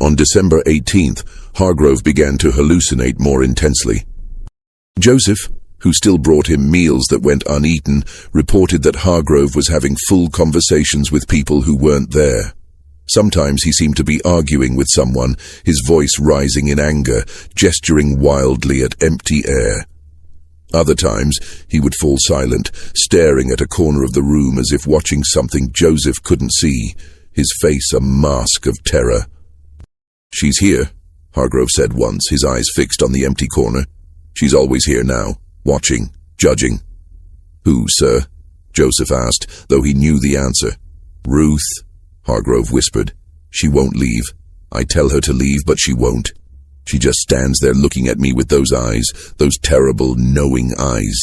On December 18th, Hargrove began to hallucinate more intensely. Joseph, who still brought him meals that went uneaten, reported that Hargrove was having full conversations with people who weren't there. Sometimes he seemed to be arguing with someone, his voice rising in anger, gesturing wildly at empty air. Other times, he would fall silent, staring at a corner of the room as if watching something Joseph couldn't see, his face a mask of terror. "She's here," Hargrove said once, his eyes fixed on the empty corner. "She's always here now, watching, judging." "Who, sir?" Joseph asked, though he knew the answer. "Ruth," Hargrove whispered. "She won't leave. I tell her to leave, but she won't. She just stands there looking at me with those eyes, those terrible, knowing eyes."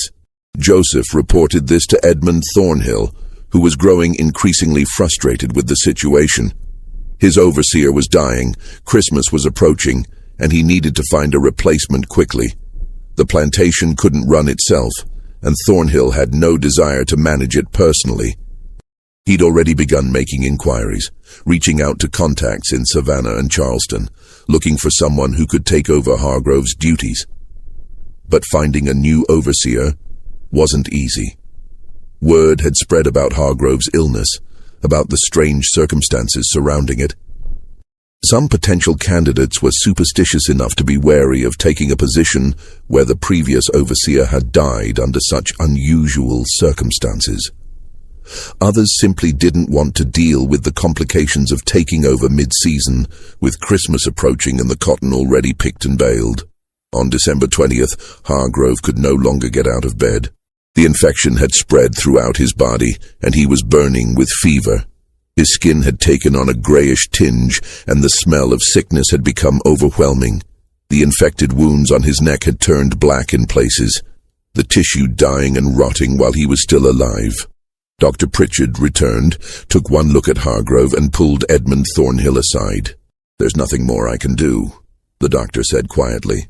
Joseph reported this to Edmund Thornhill, who was growing increasingly frustrated with the situation. His overseer was dying, Christmas was approaching, and he needed to find a replacement quickly. The plantation couldn't run itself, and Thornhill had no desire to manage it personally. He'd already begun making inquiries, reaching out to contacts in Savannah and Charleston, looking for someone who could take over Hargrove's duties. But finding a new overseer wasn't easy. Word had spread about Hargrove's illness, about the strange circumstances surrounding it. Some potential candidates were superstitious enough to be wary of taking a position where the previous overseer had died under such unusual circumstances. Others simply didn't want to deal with the complications of taking over mid-season, with Christmas approaching and the cotton already picked and baled. On December 20th, Hargrove could no longer get out of bed. The infection had spread throughout his body, and he was burning with fever. His skin had taken on a grayish tinge, and the smell of sickness had become overwhelming. The infected wounds on his neck had turned black in places, the tissue dying and rotting while he was still alive. Dr. Pritchard returned, took one look at Hargrove, and pulled Edmund Thornhill aside. "There's nothing more I can do," the doctor said quietly.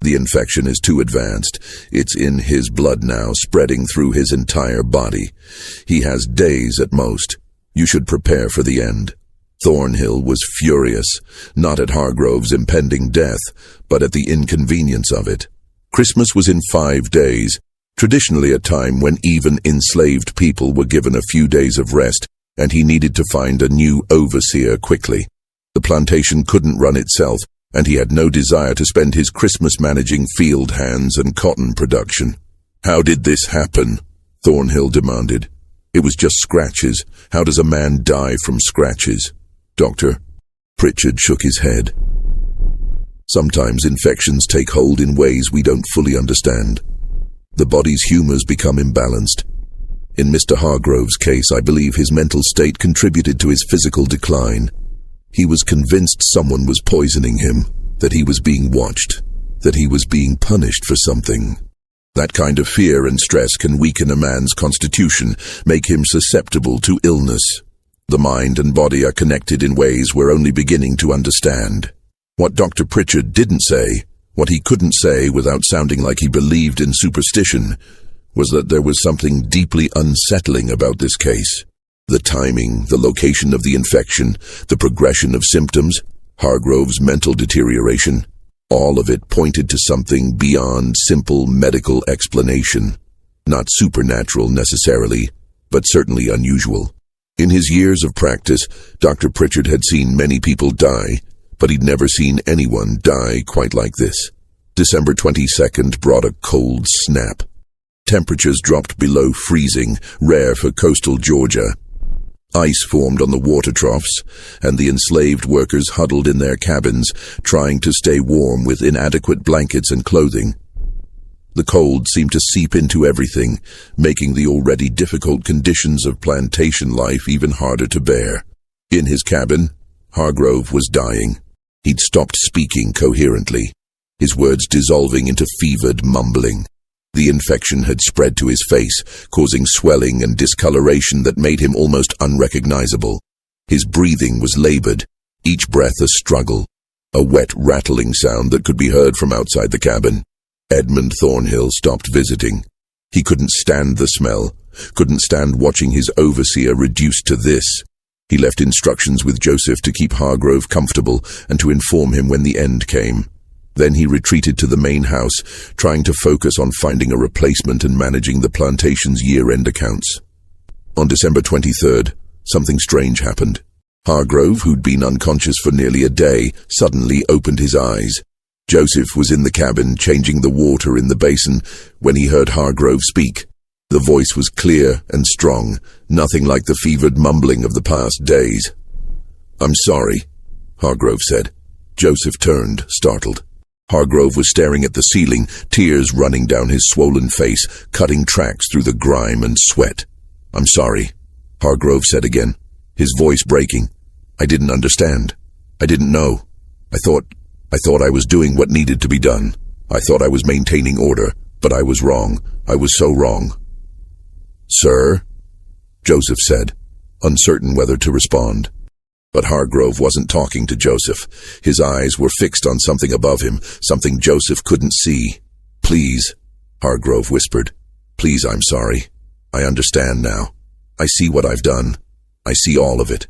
"The infection is too advanced. It's in his blood now, spreading through his entire body. He has days at most. You should prepare for the end." Thornhill was furious, not at Hargrove's impending death, but at the inconvenience of it. Christmas was in 5 days, traditionally a time when even enslaved people were given a few days of rest, and he needed to find a new overseer quickly. The plantation couldn't run itself, and he had no desire to spend his Christmas managing field hands and cotton production. "How did this happen?" Thornhill demanded. "It was just scratches. How does a man die from scratches?" "Doctor," Pritchard shook his head. "Sometimes infections take hold in ways we don't fully understand. The body's humors become imbalanced. In Mr. Hargrove's case, I believe his mental state contributed to his physical decline. He was convinced someone was poisoning him, that he was being watched, that he was being punished for something. That kind of fear and stress can weaken a man's constitution, make him susceptible to illness. The mind and body are connected in ways we're only beginning to understand." What Dr. Pritchard didn't say, what he couldn't say without sounding like he believed in superstition, was that there was something deeply unsettling about this case. The timing, the location of the infection, the progression of symptoms, Hargrove's mental deterioration, all of it pointed to something beyond simple medical explanation. Not supernatural necessarily, but certainly unusual. In his years of practice, Dr. Pritchard had seen many people die, but he'd never seen anyone die quite like this. December 22nd brought a cold snap. Temperatures dropped below freezing, rare for coastal Georgia. Ice formed on the water troughs, and the enslaved workers huddled in their cabins, trying to stay warm with inadequate blankets and clothing. The cold seemed to seep into everything, making the already difficult conditions of plantation life even harder to bear. In his cabin, Hargrove was dying. He'd stopped speaking coherently, his words dissolving into fevered mumbling. The infection had spread to his face, causing swelling and discoloration that made him almost unrecognizable. His breathing was labored, each breath a struggle, a wet rattling sound that could be heard from outside the cabin. Edmund Thornhill stopped visiting. He couldn't stand the smell, couldn't stand watching his overseer reduced to this. He left instructions with Joseph to keep Hargrove comfortable and to inform him when the end came. Then he retreated to the main house, trying to focus on finding a replacement and managing the plantation's year-end accounts. On December 23rd, something strange happened. Hargrove, who'd been unconscious for nearly a day, suddenly opened his eyes. Joseph was in the cabin, changing the water in the basin, when he heard Hargrove speak. The voice was clear and strong, nothing like the fevered mumbling of the past days. "I'm sorry," Hargrove said. Joseph turned, startled. Hargrove was staring at the ceiling, tears running down his swollen face, cutting tracks through the grime and sweat. "I'm sorry," Hargrove said again, his voice breaking. "I didn't understand. I didn't know. I thought I was doing what needed to be done. I thought I was maintaining order, but I was wrong. I was so wrong." "Sir?" Joseph said, uncertain whether to respond. But Hargrove wasn't talking to Joseph. His eyes were fixed on something above him, something Joseph couldn't see. "Please," Hargrove whispered. "Please, I'm sorry. I understand now. I see what I've done. I see all of it.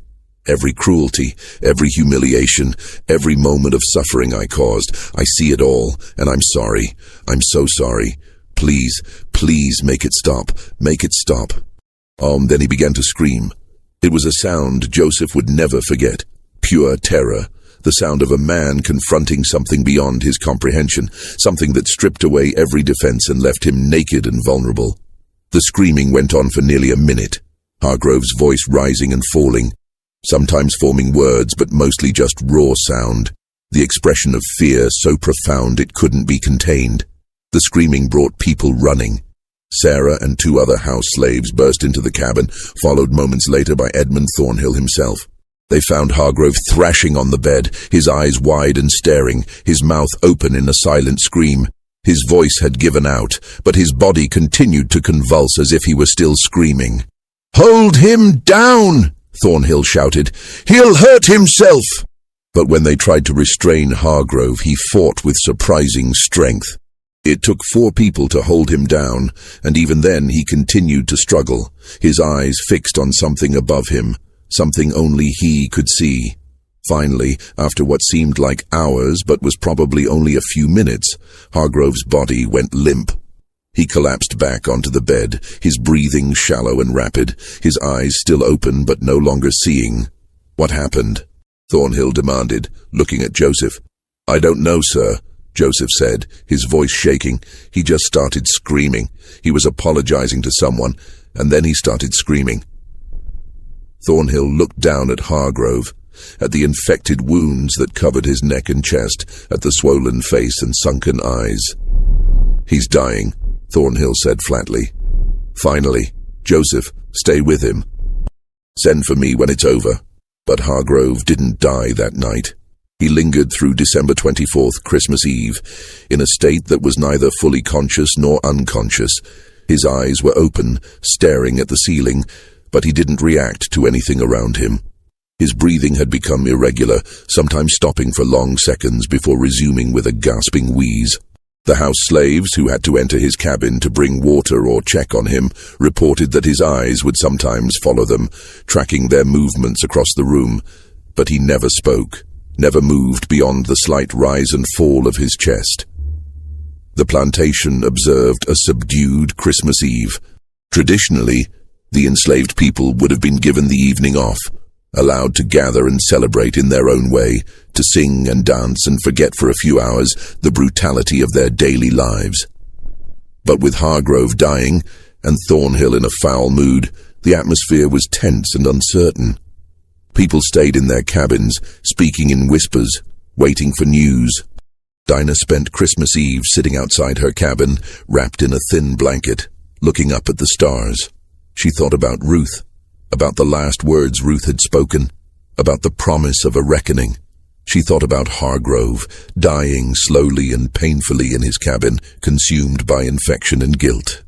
Every cruelty, every humiliation, every moment of suffering I caused. I see it all, and I'm sorry. I'm so sorry. Please, please make it stop. Make it stop." Then he began to scream. It was a sound Joseph would never forget. Pure terror. The sound of a man confronting something beyond his comprehension, something that stripped away every defense and left him naked and vulnerable. The screaming went on for nearly a minute, Hargrove's voice rising and falling, sometimes forming words but mostly just raw sound, the expression of fear so profound it couldn't be contained. The screaming brought people running. Sarah and 2 other house slaves burst into the cabin, followed moments later by Edmund Thornhill himself. They found Hargrove thrashing on the bed, his eyes wide and staring, his mouth open in a silent scream. His voice had given out, but his body continued to convulse as if he were still screaming. "Hold him down!" Thornhill shouted. "He'll hurt himself!" But when they tried to restrain Hargrove, he fought with surprising strength. It took 4 people to hold him down, and even then he continued to struggle, his eyes fixed on something above him, something only he could see. Finally, after what seemed like hours but was probably only a few minutes, Hargrove's body went limp. He collapsed back onto the bed, his breathing shallow and rapid, his eyes still open but no longer seeing. "What happened?" Thornhill demanded, looking at Joseph. "I don't know, sir," Joseph said, his voice shaking. He just started screaming. He was apologizing to someone, and then he started screaming. Thornhill looked down at Hargrove, at the infected wounds that covered his neck and chest, at the swollen face and sunken eyes. "He's dying," Thornhill said flatly. "Finally, Joseph, stay with him. Send for me when it's over." But Hargrove didn't die that night. He lingered through December 24th, Christmas Eve, in a state that was neither fully conscious nor unconscious. His eyes were open, staring at the ceiling, but he didn't react to anything around him. His breathing had become irregular, sometimes stopping for long seconds before resuming with a gasping wheeze. The house slaves who had to enter his cabin to bring water or check on him reported that his eyes would sometimes follow them, tracking their movements across the room, but he never spoke, never moved beyond the slight rise and fall of his chest. The plantation observed a subdued Christmas Eve. Traditionally, the enslaved people would have been given the evening off, allowed to gather and celebrate in their own way, to sing and dance and forget for a few hours the brutality of their daily lives. But with Hargrove dying and Thornhill in a foul mood, the atmosphere was tense and uncertain. People stayed in their cabins, speaking in whispers, waiting for news. Dinah spent Christmas Eve sitting outside her cabin, wrapped in a thin blanket, looking up at the stars. She thought about Ruth, about the last words Ruth had spoken, about the promise of a reckoning. She thought about Hargrove, dying slowly and painfully in his cabin, consumed by infection and guilt.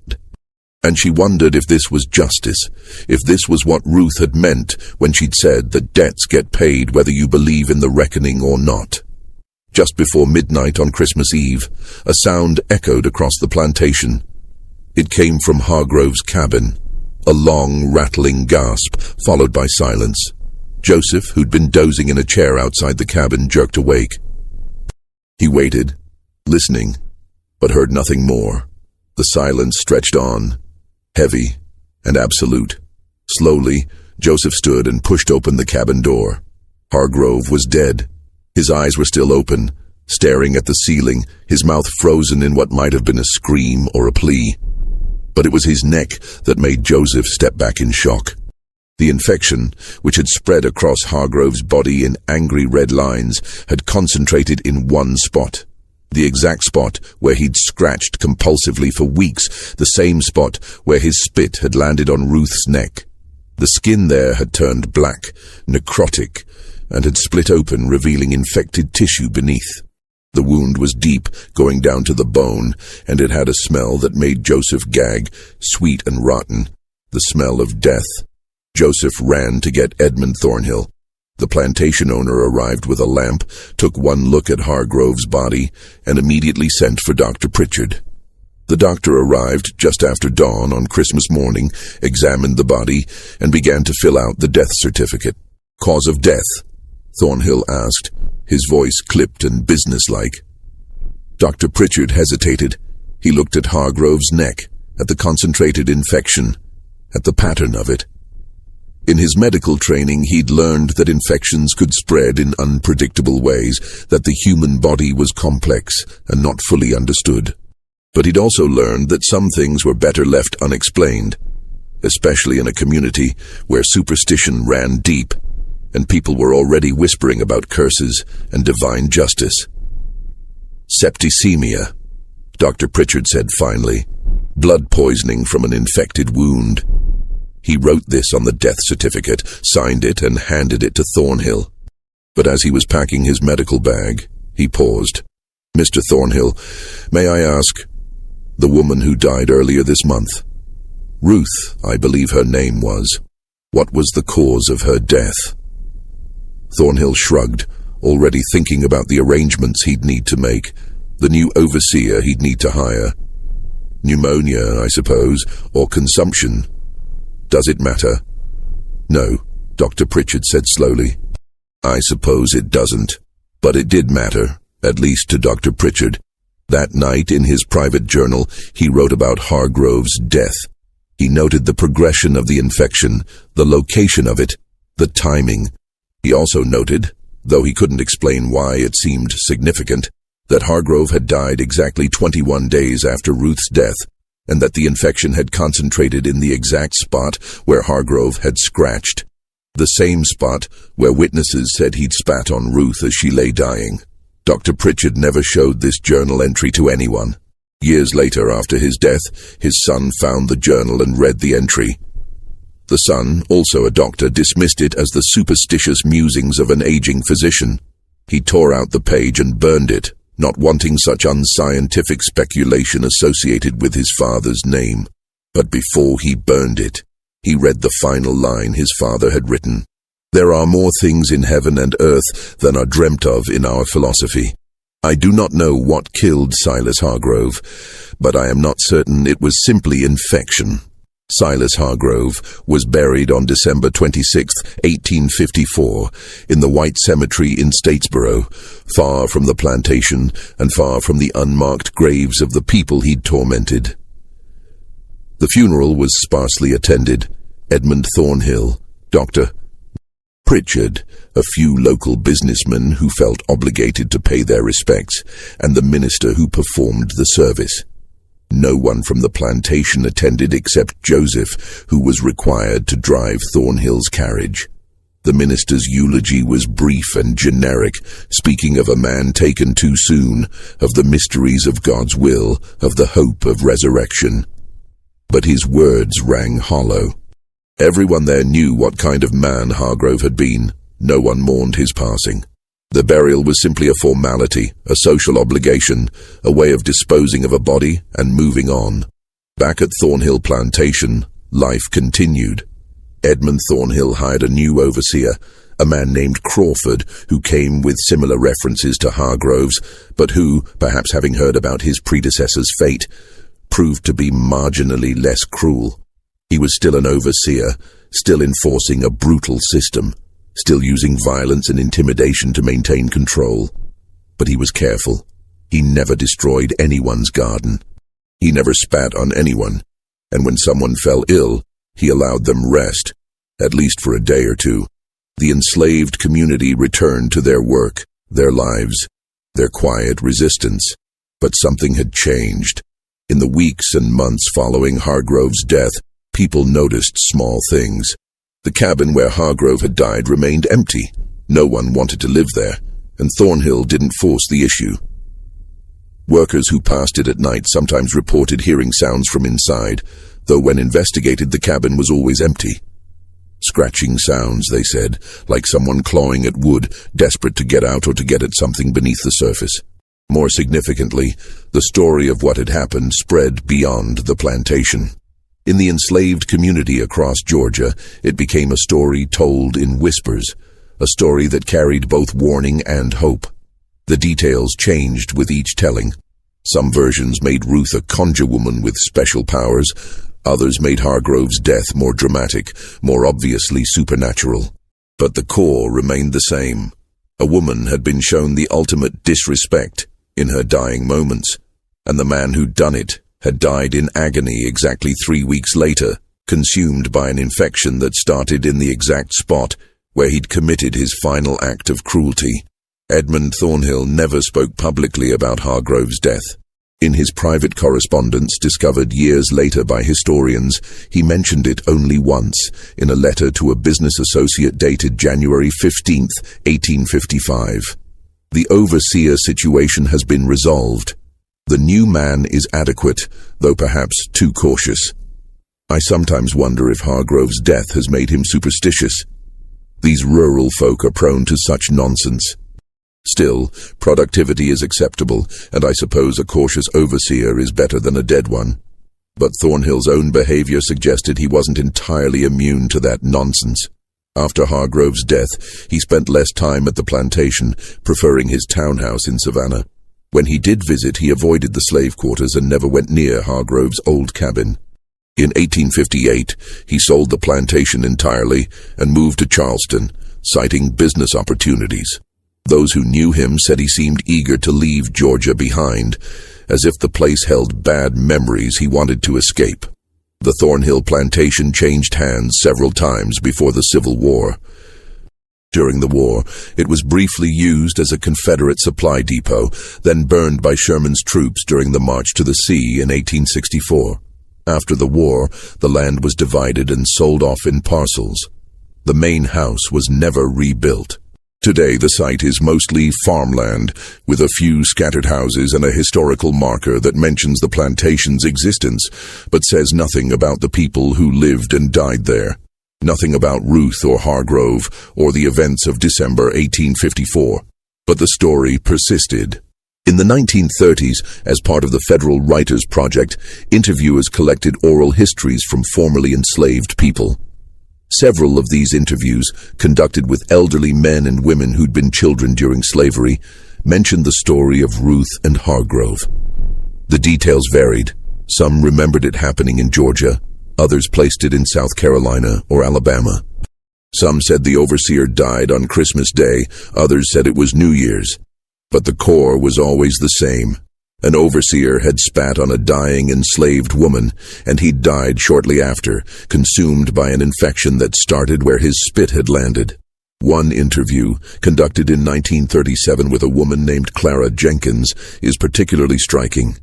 And she wondered if this was justice, if this was what Ruth had meant when she'd said that debts get paid whether you believe in the reckoning or not. Just before midnight on Christmas Eve, a sound echoed across the plantation. It came from Hargrove's cabin, a long, rattling gasp, followed by silence. Joseph, who'd been dozing in a chair outside the cabin, jerked awake. He waited, listening, but heard nothing more. The silence stretched on, heavy and absolute. Slowly, Joseph stood and pushed open the cabin door. Hargrove was dead. His eyes were still open, staring at the ceiling, his mouth frozen in what might have been a scream or a plea. But it was his neck that made Joseph step back in shock. The infection, which had spread across Hargrove's body in angry red lines, had concentrated in one spot. The exact spot where he'd scratched compulsively for weeks, the same spot where his spit had landed on Ruth's neck. The skin there had turned black, necrotic, and had split open, revealing infected tissue beneath. The wound was deep, going down to the bone, and it had a smell that made Joseph gag, sweet and rotten, the smell of death. Joseph ran to get Edmund Thornhill. The plantation owner arrived with a lamp, took one look at Hargrove's body, and immediately sent for Dr. Pritchard. The doctor arrived just after dawn on Christmas morning, examined the body, and began to fill out the death certificate. "Cause of death?" Thornhill asked, his voice clipped and businesslike. Dr. Pritchard hesitated. He looked at Hargrove's neck, at the concentrated infection, at the pattern of it. In his medical training, he'd learned that infections could spread in unpredictable ways, that the human body was complex and not fully understood. But he'd also learned that some things were better left unexplained, especially in a community where superstition ran deep, and people were already whispering about curses and divine justice. "Septicemia," Dr. Pritchard said finally. "Blood poisoning from an infected wound." He wrote this on the death certificate, signed it, and handed it to Thornhill. But as he was packing his medical bag, he paused. "Mr. Thornhill, may I ask, the woman who died earlier this month, Ruth, I believe her name was, what was the cause of her death?" Thornhill shrugged, already thinking about the arrangements he'd need to make, the new overseer he'd need to hire. "Pneumonia, I suppose, or consumption. Does it matter?" "No," Dr. Pritchard said slowly. I suppose it doesn't. But it did matter, at least to Dr. Pritchard. That night, in his private journal, he wrote about Hargrove's death. He noted the progression of the infection, the location of it, the timing. He also noted, though he couldn't explain why it seemed significant, that Hargrove had died exactly 21 days after Ruth's death, and that the infection had concentrated in the exact spot where Hargrove had scratched. The same spot where witnesses said he'd spat on Ruth as she lay dying. Dr. Pritchard never showed this journal entry to anyone. Years later, after his death, his son found the journal and read the entry. The son, also a doctor, dismissed it as the superstitious musings of an aging physician. He tore out the page and burned it, not wanting such unscientific speculation associated with his father's name. But before he burned it, he read the final line his father had written. There are more things in heaven and earth than are dreamt of in our philosophy. I do not know what killed Silas Hargrove, but I am not certain it was simply infection. Silas Hargrove was buried on December 26, 1854, in the White Cemetery in Statesboro, far from the plantation and far from the unmarked graves of the people he'd tormented. The funeral was sparsely attended. Edmund Thornhill, Dr. Pritchard, a few local businessmen who felt obligated to pay their respects, and the minister who performed the service. No one from the plantation attended except Joseph, who was required to drive Thornhill's carriage. The minister's eulogy was brief and generic, speaking of a man taken too soon, of the mysteries of God's will, of the hope of resurrection. But his words rang hollow. Everyone there knew what kind of man Hargrove had been. No one mourned his passing. The burial was simply a formality, a social obligation, a way of disposing of a body and moving on. Back at Thornhill Plantation, life continued. Edmund Thornhill hired a new overseer, a man named Crawford, who came with similar references to Hargrove's, but who, perhaps having heard about his predecessor's fate, proved to be marginally less cruel. He was still an overseer, still enforcing a brutal system, still using violence and intimidation to maintain control. But he was careful. He never destroyed anyone's garden. He never spat on anyone, and when someone fell ill, he allowed them rest, at least for a day or two. The enslaved community returned to their work, their lives, their quiet resistance. But something had changed. In the weeks and months following Hargrove's death, people noticed small things. The cabin where Hargrove had died remained empty. No one wanted to live there, and Thornhill didn't force the issue. Workers who passed it at night sometimes reported hearing sounds from inside, though when investigated the cabin was always empty. Scratching sounds, they said, like someone clawing at wood, desperate to get out or to get at something beneath the surface. More significantly, the story of what had happened spread beyond the plantation. In the enslaved community across Georgia, it became a story told in whispers, a story that carried both warning and hope. The details changed with each telling. Some versions made Ruth a conjure woman with special powers. Others made Hargrove's death more dramatic, more obviously supernatural. But the core remained the same. A woman had been shown the ultimate disrespect in her dying moments, and the man who'd done it had died in agony exactly 3 weeks later, consumed by an infection that started in the exact spot where he'd committed his final act of cruelty. Edmund Thornhill never spoke publicly about Hargrove's death. In his private correspondence discovered years later by historians, he mentioned it only once, in a letter to a business associate dated January 15, 1855. The overseer situation has been resolved. The new man is adequate, though perhaps too cautious. I sometimes wonder if Hargrove's death has made him superstitious. These rural folk are prone to such nonsense. Still, productivity is acceptable, and I suppose a cautious overseer is better than a dead one. But Thornhill's own behavior suggested he wasn't entirely immune to that nonsense. After Hargrove's death, he spent less time at the plantation, preferring his townhouse in Savannah. When he did visit, he avoided the slave quarters and never went near Hargrove's old cabin. In 1858, he sold the plantation entirely and moved to Charleston, citing business opportunities. Those who knew him said he seemed eager to leave Georgia behind, as if the place held bad memories he wanted to escape. The Thornhill plantation changed hands several times before the Civil War. During the war, it was briefly used as a Confederate supply depot, then burned by Sherman's troops during the March to the Sea in 1864. After the war, the land was divided and sold off in parcels. The main house was never rebuilt. Today, the site is mostly farmland, with a few scattered houses and a historical marker that mentions the plantation's existence, but says nothing about the people who lived and died there. Nothing about Ruth or Hargrove or the events of December 1854. But the story persisted. In the 1930s, as part of the Federal Writers Project, interviewers collected oral histories from formerly enslaved people. Several of these interviews, conducted with elderly men and women who'd been children during slavery, mentioned the story of Ruth and Hargrove. The details varied. Some remembered it happening in Georgia. Others placed it in South Carolina or Alabama. Some said the overseer died on Christmas Day. Others said it was New Year's. But the core was always the same. An overseer had spat on a dying enslaved woman, and he'd died shortly after, consumed by an infection that started where his spit had landed. One interview, conducted in 1937 with a woman named Clara Jenkins, is particularly striking.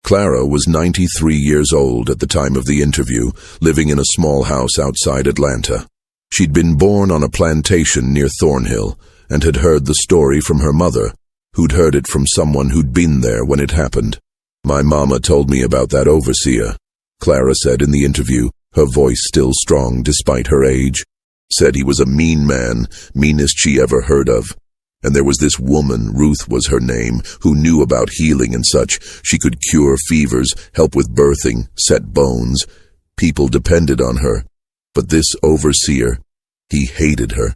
Clara was 93 years old at the time of the interview, living in a small house outside Atlanta. She'd been born on a plantation near Thornhill, and had heard the story from her mother, who'd heard it from someone who'd been there when it happened. "My mama told me about that overseer," Clara said in the interview, her voice still strong despite her age. "Said he was a mean man, meanest she ever heard of. And there was this woman, Ruth was her name, who knew about healing and such. She could cure fevers, help with birthing, set bones. People depended on her. But this overseer, he hated her.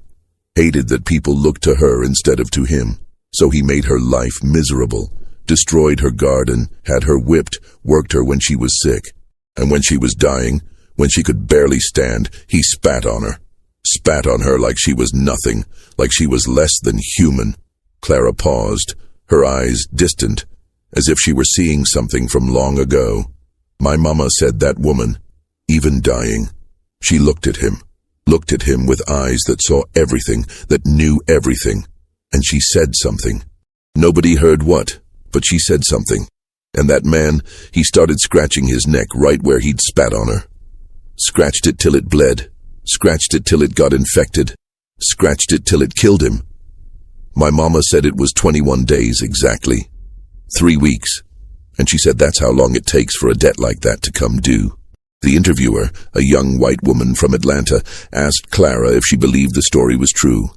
Hated that people looked to her instead of to him. So he made her life miserable, destroyed her garden, had her whipped, worked her when she was sick. And when she was dying, when she could barely stand, he spat on her. Spat on her like she was nothing, like she was less than human." Clara paused, her eyes distant, as if she were seeing something from long ago. "My mama said that woman, even dying, she looked at him with eyes that saw everything, that knew everything. And she said something. Nobody heard what, but she said something. And that man, he started scratching his neck right where he'd spat on her. Scratched it till it bled. Scratched it till it got infected. Scratched it till it killed him. My mama said it was 21 days exactly. 3 weeks. And she said that's how long it takes for a debt like that to come due." The interviewer, a young white woman from Atlanta, asked Clara if she believed the story was true.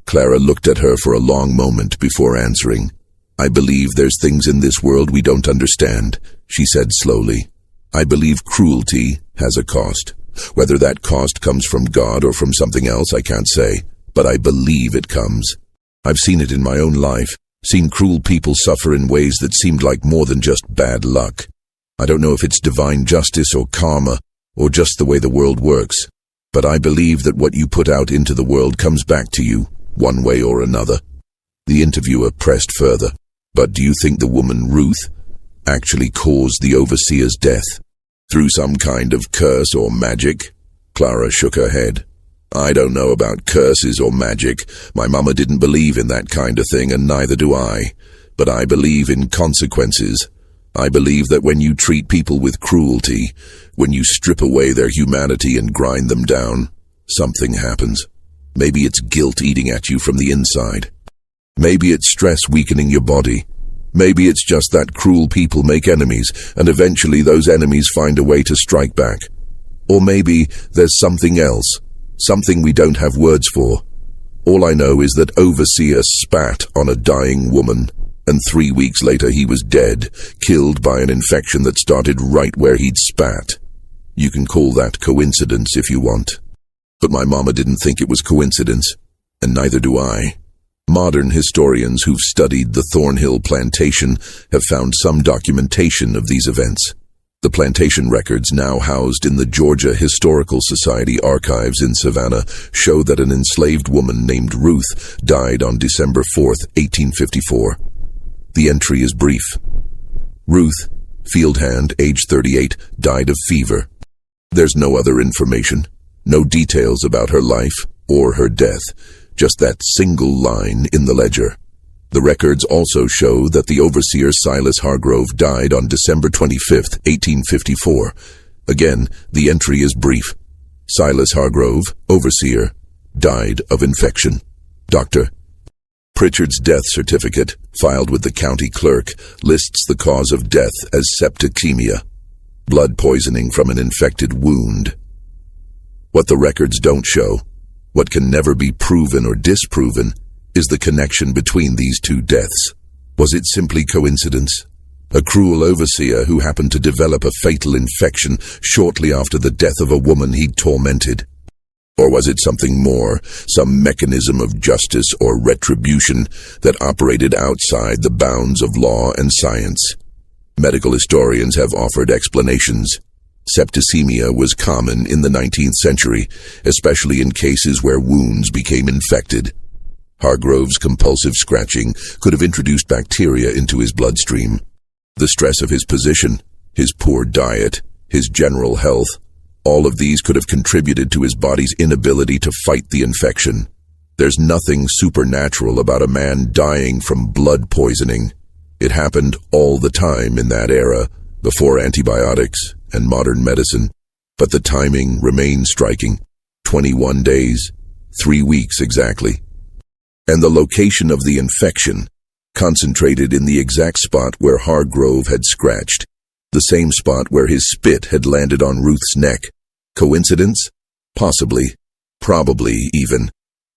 Clara looked at her for a long moment before answering. "I believe there's things in this world we don't understand," she said slowly. "I believe cruelty has a cost. Whether that cost comes from God or from something else, I can't say, but I believe it comes. I've seen it in my own life, seen cruel people suffer in ways that seemed like more than just bad luck. I don't know if it's divine justice or karma, or just the way the world works, but I believe that what you put out into the world comes back to you, one way or another." The interviewer pressed further. "But do you think the woman Ruth actually caused the overseer's death? Through some kind of curse or magic?" Clara shook her head. "I don't know about curses or magic. My mama didn't believe in that kind of thing, and neither do I. But I believe in consequences. I believe that when you treat people with cruelty, when you strip away their humanity and grind them down, something happens. Maybe it's guilt eating at you from the inside. Maybe it's stress weakening your body. Maybe it's just that cruel people make enemies, and eventually those enemies find a way to strike back. Or maybe there's something else, something we don't have words for. All I know is that overseer spat on a dying woman, and 3 weeks later he was dead, killed by an infection that started right where he'd spat. You can call that coincidence if you want. But my mama didn't think it was coincidence, and neither do I. Modern historians who've studied the Thornhill plantation have found some documentation of these events. The plantation records now housed in the Georgia Historical Society archives in Savannah show that an enslaved woman named Ruth died on December 4, 1854. The entry is brief. Ruth, field hand, age 38, died of fever. There's no other information, no details about her life or her death, just that single line in the ledger. The records also show that the overseer Silas Hargrove died on December 25, 1854. Again, the entry is brief. Silas Hargrove, overseer, died of infection. Dr. Pritchard's death certificate, filed with the county clerk, lists the cause of death as septicemia, blood poisoning from an infected wound. What the records don't show, what can never be proven or disproven, is the connection between these two deaths. Was it simply coincidence? A cruel overseer who happened to develop a fatal infection shortly after the death of a woman he'd tormented? Or was it something more, some mechanism of justice or retribution that operated outside the bounds of law and science? Medical historians have offered explanations. Septicemia was common in the 19th century, especially in cases where wounds became infected. Hargrove's compulsive scratching could have introduced bacteria into his bloodstream. The stress of his position, his poor diet, his general health, all of these could have contributed to his body's inability to fight the infection. There's nothing supernatural about a man dying from blood poisoning. It happened all the time in that era, before antibiotics and modern medicine. But the timing remains striking. 21 days, 3 weeks exactly. And the location of the infection, concentrated in the exact spot where Hargrove had scratched, the same spot where his spit had landed on Ruth's neck. Coincidence? Possibly. Probably, even.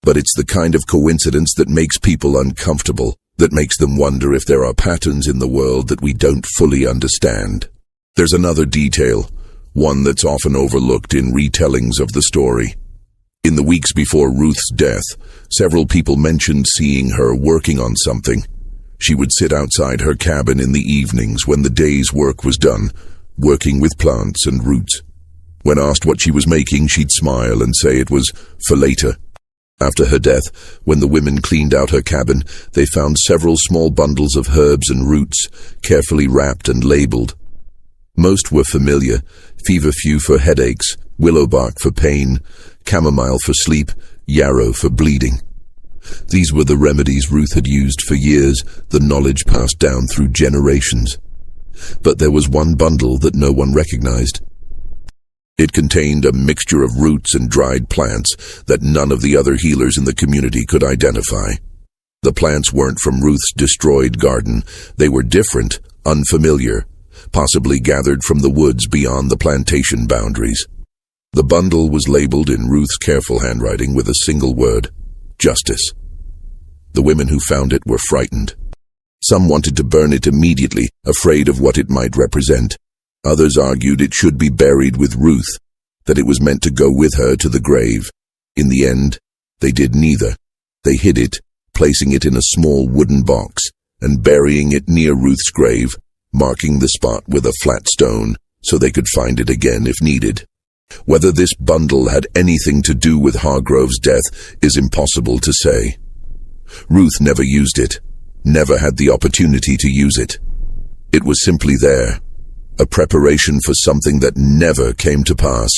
But it's the kind of coincidence that makes people uncomfortable, that makes them wonder if there are patterns in the world that we don't fully understand. There's another detail, one that's often overlooked in retellings of the story. In the weeks before Ruth's death, several people mentioned seeing her working on something. She would sit outside her cabin in the evenings when the day's work was done, working with plants and roots. When asked what she was making, she'd smile and say it was for later. After her death, when the women cleaned out her cabin, they found several small bundles of herbs and roots, carefully wrapped and labeled. Most were familiar: feverfew for headaches, willow bark for pain, chamomile for sleep, yarrow for bleeding. These were the remedies Ruth had used for years, the knowledge passed down through generations. But there was one bundle that no one recognized. It contained a mixture of roots and dried plants that none of the other healers in the community could identify. The plants weren't from Ruth's destroyed garden. They were different, unfamiliar, possibly gathered from the woods beyond the plantation boundaries. The bundle was labeled in Ruth's careful handwriting with a single word: justice. The women who found it were frightened. Some wanted to burn it immediately, afraid of what it might represent. Others argued it should be buried with Ruth, that it was meant to go with her to the grave. In the end, they did neither. They hid it, placing it in a small wooden box and burying it near Ruth's grave, marking the spot with a flat stone so they could find it again if needed. Whether this bundle had anything to do with Hargrove's death is impossible to say. Ruth never used it, never had the opportunity to use it. It was simply there, a preparation for something that never came to pass,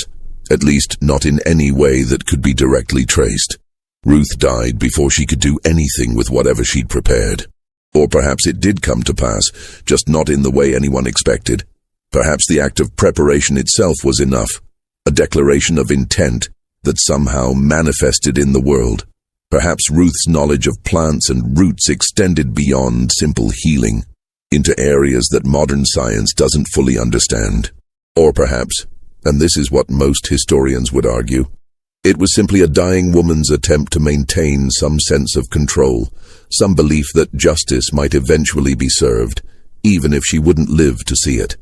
at least not in any way that could be directly traced. Ruth died before she could do anything with whatever she'd prepared. Or perhaps it did come to pass, just not in the way anyone expected. Perhaps the act of preparation itself was enough, a declaration of intent that somehow manifested in the world. Perhaps Ruth's knowledge of plants and roots extended beyond simple healing, into areas that modern science doesn't fully understand. Or perhaps, and this is what most historians would argue, it was simply a dying woman's attempt to maintain some sense of control, some belief that justice might eventually be served, even if she wouldn't live to see it.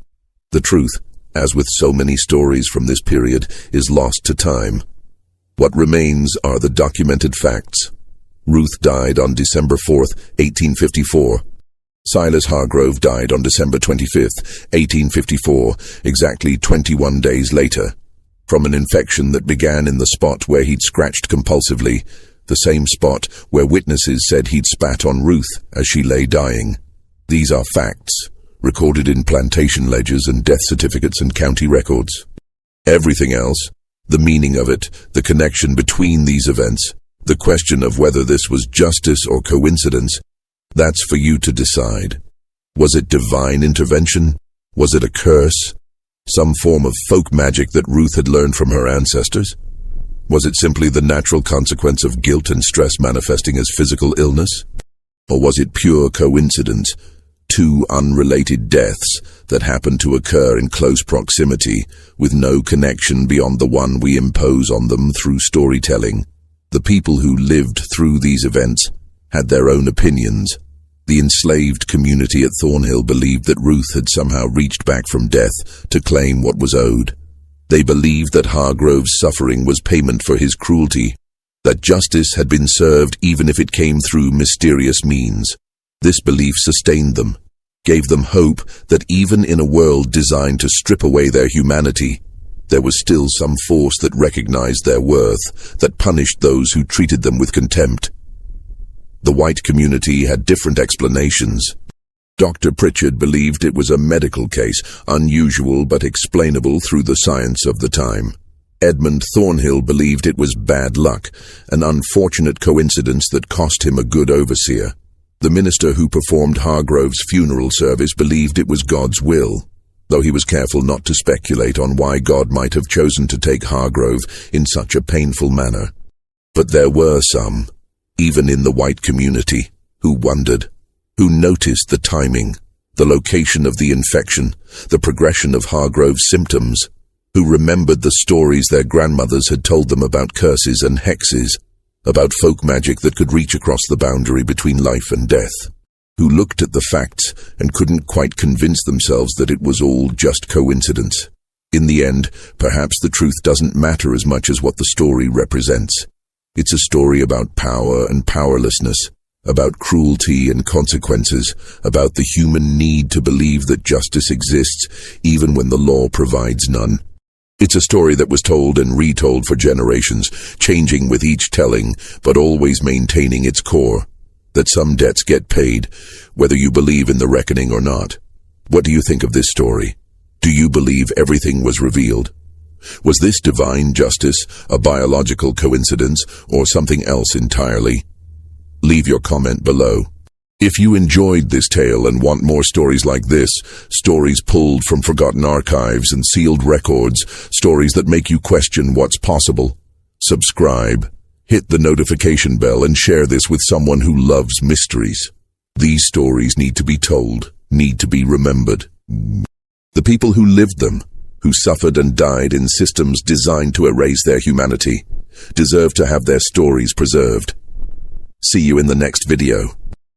The truth, as with so many stories from this period, is lost to time. What remains are the documented facts. Ruth died on December 4, 1854. Silas Hargrove died on December 25, 1854, exactly 21 days later, from an infection that began in the spot where he'd scratched compulsively, the same spot where witnesses said he'd spat on Ruth as she lay dying. These are facts, recorded in plantation ledgers and death certificates and county records. Everything else, the meaning of it, the connection between these events, the question of whether this was justice or coincidence, that's for you to decide. Was it divine intervention? Was it a curse? Some form of folk magic that Ruth had learned from her ancestors? Was it simply the natural consequence of guilt and stress manifesting as physical illness? Or was it pure coincidence? Two unrelated deaths that happened to occur in close proximity, with no connection beyond the one we impose on them through storytelling. The people who lived through these events had their own opinions. The enslaved community at Thornhill believed that Ruth had somehow reached back from death to claim what was owed. They believed that Hargrove's suffering was payment for his cruelty, that justice had been served even if it came through mysterious means. This belief sustained them, gave them hope that even in a world designed to strip away their humanity, there was still some force that recognized their worth, that punished those who treated them with contempt. The white community had different explanations. Dr. Pritchard believed it was a medical case, unusual but explainable through the science of the time. Edmund Thornhill believed it was bad luck, an unfortunate coincidence that cost him a good overseer. The minister who performed Hargrove's funeral service believed it was God's will, though he was careful not to speculate on why God might have chosen to take Hargrove in such a painful manner. But there were some, even in the white community, who wondered, who noticed the timing, the location of the infection, the progression of Hargrove's symptoms, who remembered the stories their grandmothers had told them about curses and hexes, about folk magic that could reach across the boundary between life and death, who looked at the facts and couldn't quite convince themselves that it was all just coincidence. In the end, perhaps the truth doesn't matter as much as what the story represents. It's a story about power and powerlessness, about cruelty and consequences, about the human need to believe that justice exists even when the law provides none. It's a story that was told and retold for generations, changing with each telling, but always maintaining its core, that some debts get paid, whether you believe in the reckoning or not. What do you think of this story? Do you believe everything was revealed? Was this divine justice, a biological coincidence, or something else entirely? Leave your comment below. If you enjoyed this tale and want more stories like this, stories pulled from forgotten archives and sealed records, stories that make you question what's possible, subscribe, hit the notification bell, and share this with someone who loves mysteries. These stories need to be told, need to be remembered. The people who lived them, who suffered and died in systems designed to erase their humanity, deserve to have their stories preserved. See you in the next video.